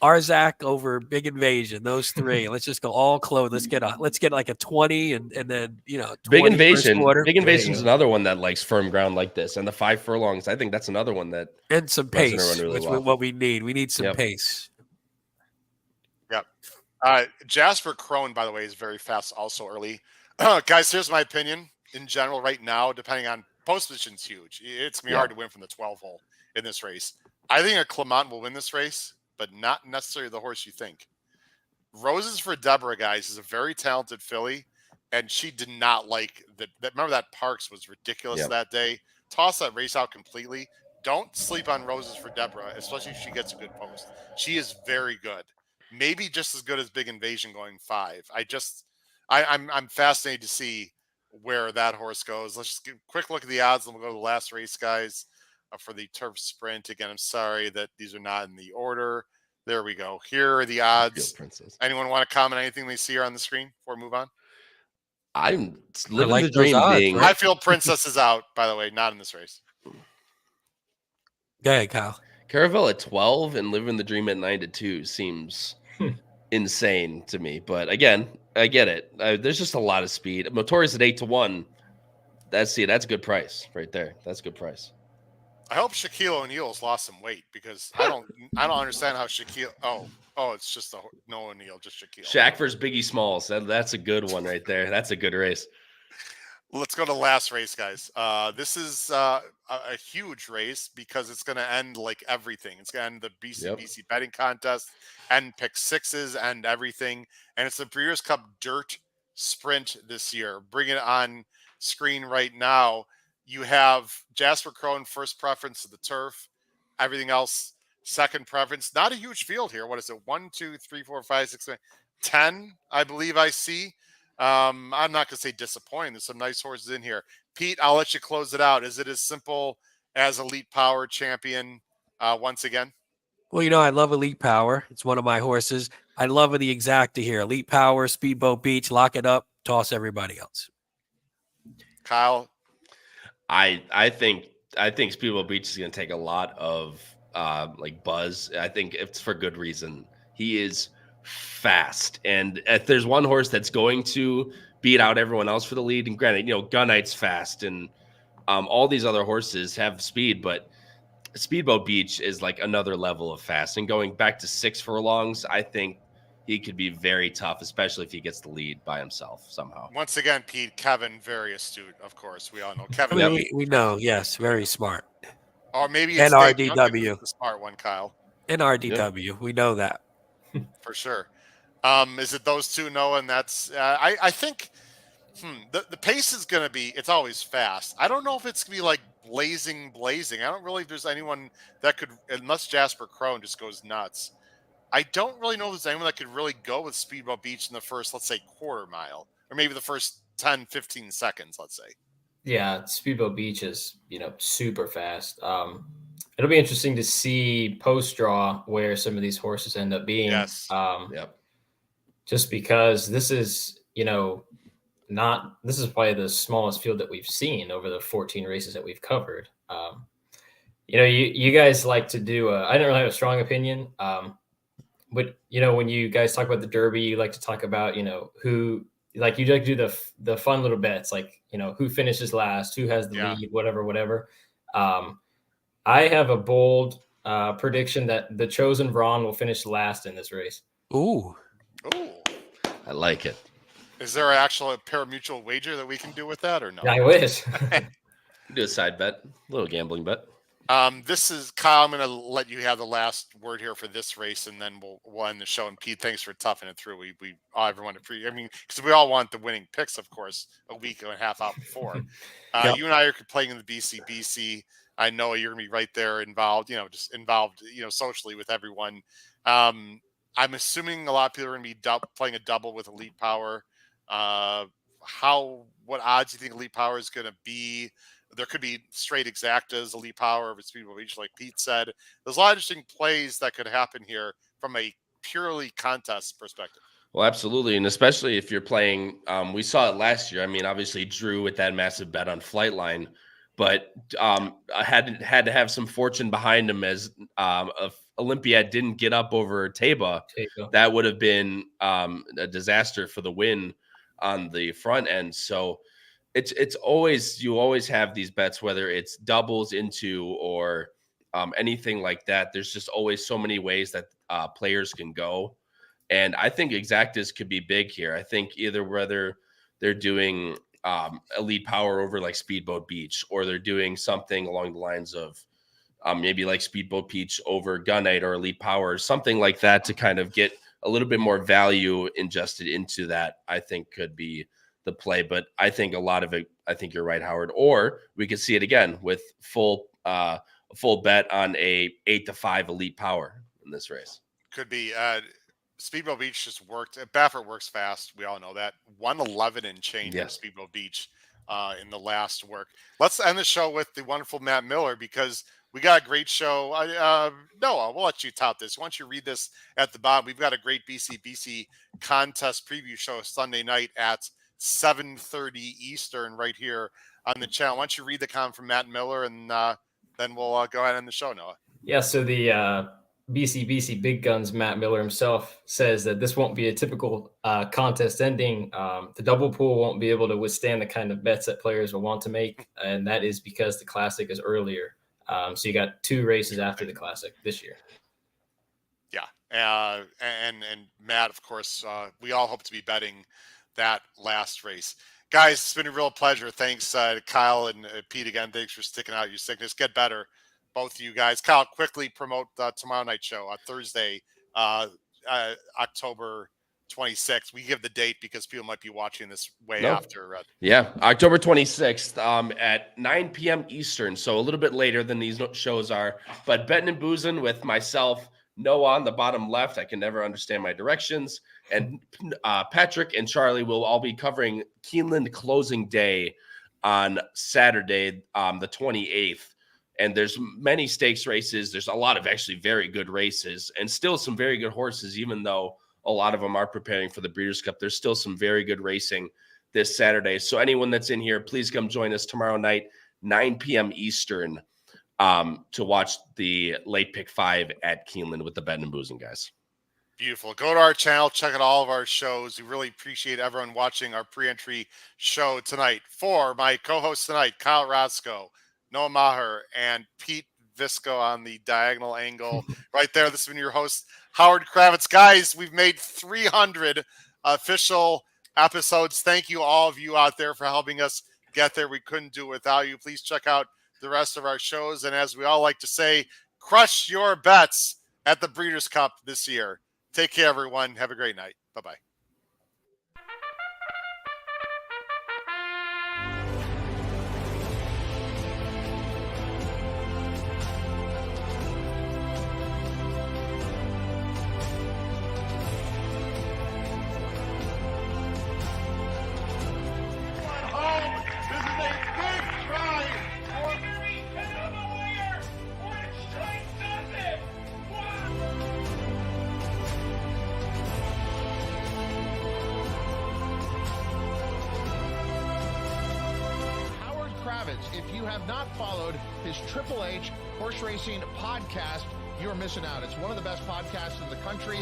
Arzak over Big Invasion. Those three. Let's just go all close. Let's get like a 20 and then Big 20 first Invasion. quarter. Big There you Invasion's go. another one that likes firm ground like this, and the 5 furlongs. I think that's another one that And some Runs gonna pace, run really which well. what we need. We need some Yep. pace. Yep. Jasper Crone, by the way, is very fast also early. Guys, here's my opinion in general right now, depending on post position's huge. It's going to be hard to win from the 12 hole in this race. I think a Clement will win this race, but not necessarily the horse you think. Roses for Deborah, guys, is a very talented filly, and she did not like that. Remember that Parks was ridiculous that day. Toss that race out completely. Don't sleep on Roses for Deborah, especially if she gets a good post. She is very good. Maybe just as good as Big Invasion going 5. I'm fascinated to see where that horse goes. Let's just give a quick look at the odds, and we'll go to the last race, guys, for the Turf Sprint. Again, I'm sorry that these are not in the order. There we go. Here are the odds. Princess. Anyone want to comment anything they see here on the screen before we move on? I'm living like the those dream odds, being. right? I feel Princess is out, by the way, not in this race. Go ahead, Kyle. Caravel at 12 and living the dream at 9-2 seems insane to me. But again, I get it. There's just a lot of speed. Motorious at 8-1. That's a good price right there. That's a good price. I hope Shaquille O'Neal's lost some weight because I don't understand how Shaquille. Oh, it's just no O'Neal, just Shaquille. Shaq versus Biggie Smalls. That's a good one right there. That's a good race. Let's go to the last race, guys. This is a huge race because it's going to end like everything. It's going to end the BC betting contest, and pick sixes and everything. And it's the Breeders' Cup Dirt Sprint this year. Bring it on screen right now. You have Jasper Crone first preference to the turf. Everything else second preference. Not a huge field here. What is it? 1, 2, 3, 4, 5, 6, 7, 10, I believe I see. I'm not going to say disappointing. There's some nice horses in here. Pete, I'll let you close it out. Is it as simple as Elite Power Champion once again? Well, I love Elite Power. It's one of my horses. I love the exacta here. Elite Power, Speedboat Beach, lock it up, toss everybody else. Kyle? I think Speedboat Beach is going to take a lot of buzz. I think it's for good reason. He is fast, and if there's one horse that's going to beat out everyone else for the lead, and granted, Gunite's fast, and all these other horses have speed, but Speedboat Beach is like another level of fast. And going back to 6 furlongs, I think he could be very tough, especially if he gets the lead by himself somehow. Once again, Pete, Kevin, very astute, of course. We all know Kevin. I mean, we know, yes, very smart. Or maybe it's NRDW. The smart one, Kyle. NRDW, we know that. For sure. Is it those two, Noah? And that's I think the pace is going to be, it's always fast. I don't know if it's going to be like blazing. I don't really, if there's anyone that could, unless Jasper Crone just goes nuts. I don't really know if there's anyone that could really go with Speedboat Beach in the first, let's say, quarter mile, or maybe the first 10, 15 seconds, let's say. Yeah, Speedboat Beach is, super fast. It'll be interesting to see post draw where some of these horses end up being. Yes. Just because this is, this is probably the smallest field that we've seen over the 14 races that we've covered. You guys like to do I don't really have a strong opinion. But when you guys talk about the Derby, you like to talk about, who, like, you like to do the fun little bets, like, who finishes last, who has the lead, whatever. I have a bold prediction that the Chosen Brawn will finish last in this race. Ooh. I like it. Is there actual pari-mutuel wager that we can do with that or no? Yeah, I wish. Do a side bet, a little gambling bet. This is Kyle. I'm going to let you have the last word here for this race, and then we'll end the show. And Pete, thanks for toughing it through. We all everyone because we all want the winning picks, of course, a week and a half out before. You and I are playing in the BC. I know you're going to be right there involved. Just involved. Socially with everyone. I'm assuming a lot of people are going to be playing a double with Elite Power. What odds do you think Elite Power is going to be? There could be straight exactas, elite power over Speedboat Beach, like Pete said. There's a lot of interesting plays that could happen here from a purely contest perspective. Well, absolutely. And especially if you're playing, we saw it last year. I mean, obviously Drew with that massive bet on Flightline, but had to have some fortune behind him as if Olympiad didn't get up over Taba, that would have been a disaster for the win on the front end. So it's always, you always have these bets, whether it's doubles into or anything like that. There's just always so many ways that players can go. And I think exactas could be big here. I think either whether they're doing elite power over like Speedboat Beach, or they're doing something along the lines of maybe like Speedboat Beach over Gunite or elite power, something like that, to kind of get a little bit more value ingested into that, I think could be the play. But I think a lot of it, I think you're right, Howard. Or we could see it again with full bet on a 8-5 elite power in this race. Could be. Speedboat Beach just worked. Baffert works fast. We all know that. 111 and change in Speedboat Beach in the last work. Let's end the show with the wonderful Matt Miller, because we got a great show. Noah, we'll let you top this. Why don't you read this at the bottom? We've got a great BC contest preview show Sunday night at 7:30 Eastern right here on the channel. Why don't you read the comment from Matt Miller, and then we'll go ahead and end the show, Noah. Yeah, so the BC Big Guns Matt Miller himself says that this won't be a typical contest ending. The double pool won't be able to withstand the kind of bets that players will want to make, and that is because the Classic is earlier. So you got 2 races after the Classic this year. Yeah, and Matt, of course, we all hope to be betting that last race. Guys, it's been a real pleasure. Thanks to Kyle and Pete again. Thanks for sticking out your sickness. Get better, both of you guys. Kyle, quickly promote the tomorrow night show on Thursday, October 26th. We give the date because people might be watching this way after. Yeah, October 26th at 9 p.m. Eastern, so a little bit later than these shows are. But Betting and Boozing with myself, Noah on the bottom left. I can never understand my directions. And Patrick and Charlie will all be covering Keeneland closing day on Saturday, the 28th. And there's many stakes races. There's a lot of actually very good races and still some very good horses, even though a lot of them are preparing for the Breeders' Cup. There's still some very good racing this Saturday. So anyone that's in here, please come join us tomorrow night, 9 p.m. Eastern, to watch the late pick 5 at Keeneland with the Betting and Boozing guys. Beautiful. Go to our channel, check out all of our shows. We really appreciate everyone watching our pre-entry show tonight. For my co-hosts tonight, Kyle Roscoe, Noah Maher, and Pete Visco on the diagonal angle right there. This has been your host, Howard Kravitz. Guys, we've made 300 official episodes. Thank you, all of you out there, for helping us get there. We couldn't do it without you. Please check out the rest of our shows. And as we all like to say, crush your bets at the Breeders' Cup this year. Take care, everyone. Have a great night. Bye-bye. If you have not followed his Triple H horse racing podcast, you're missing out. It's one of the best podcasts in the country.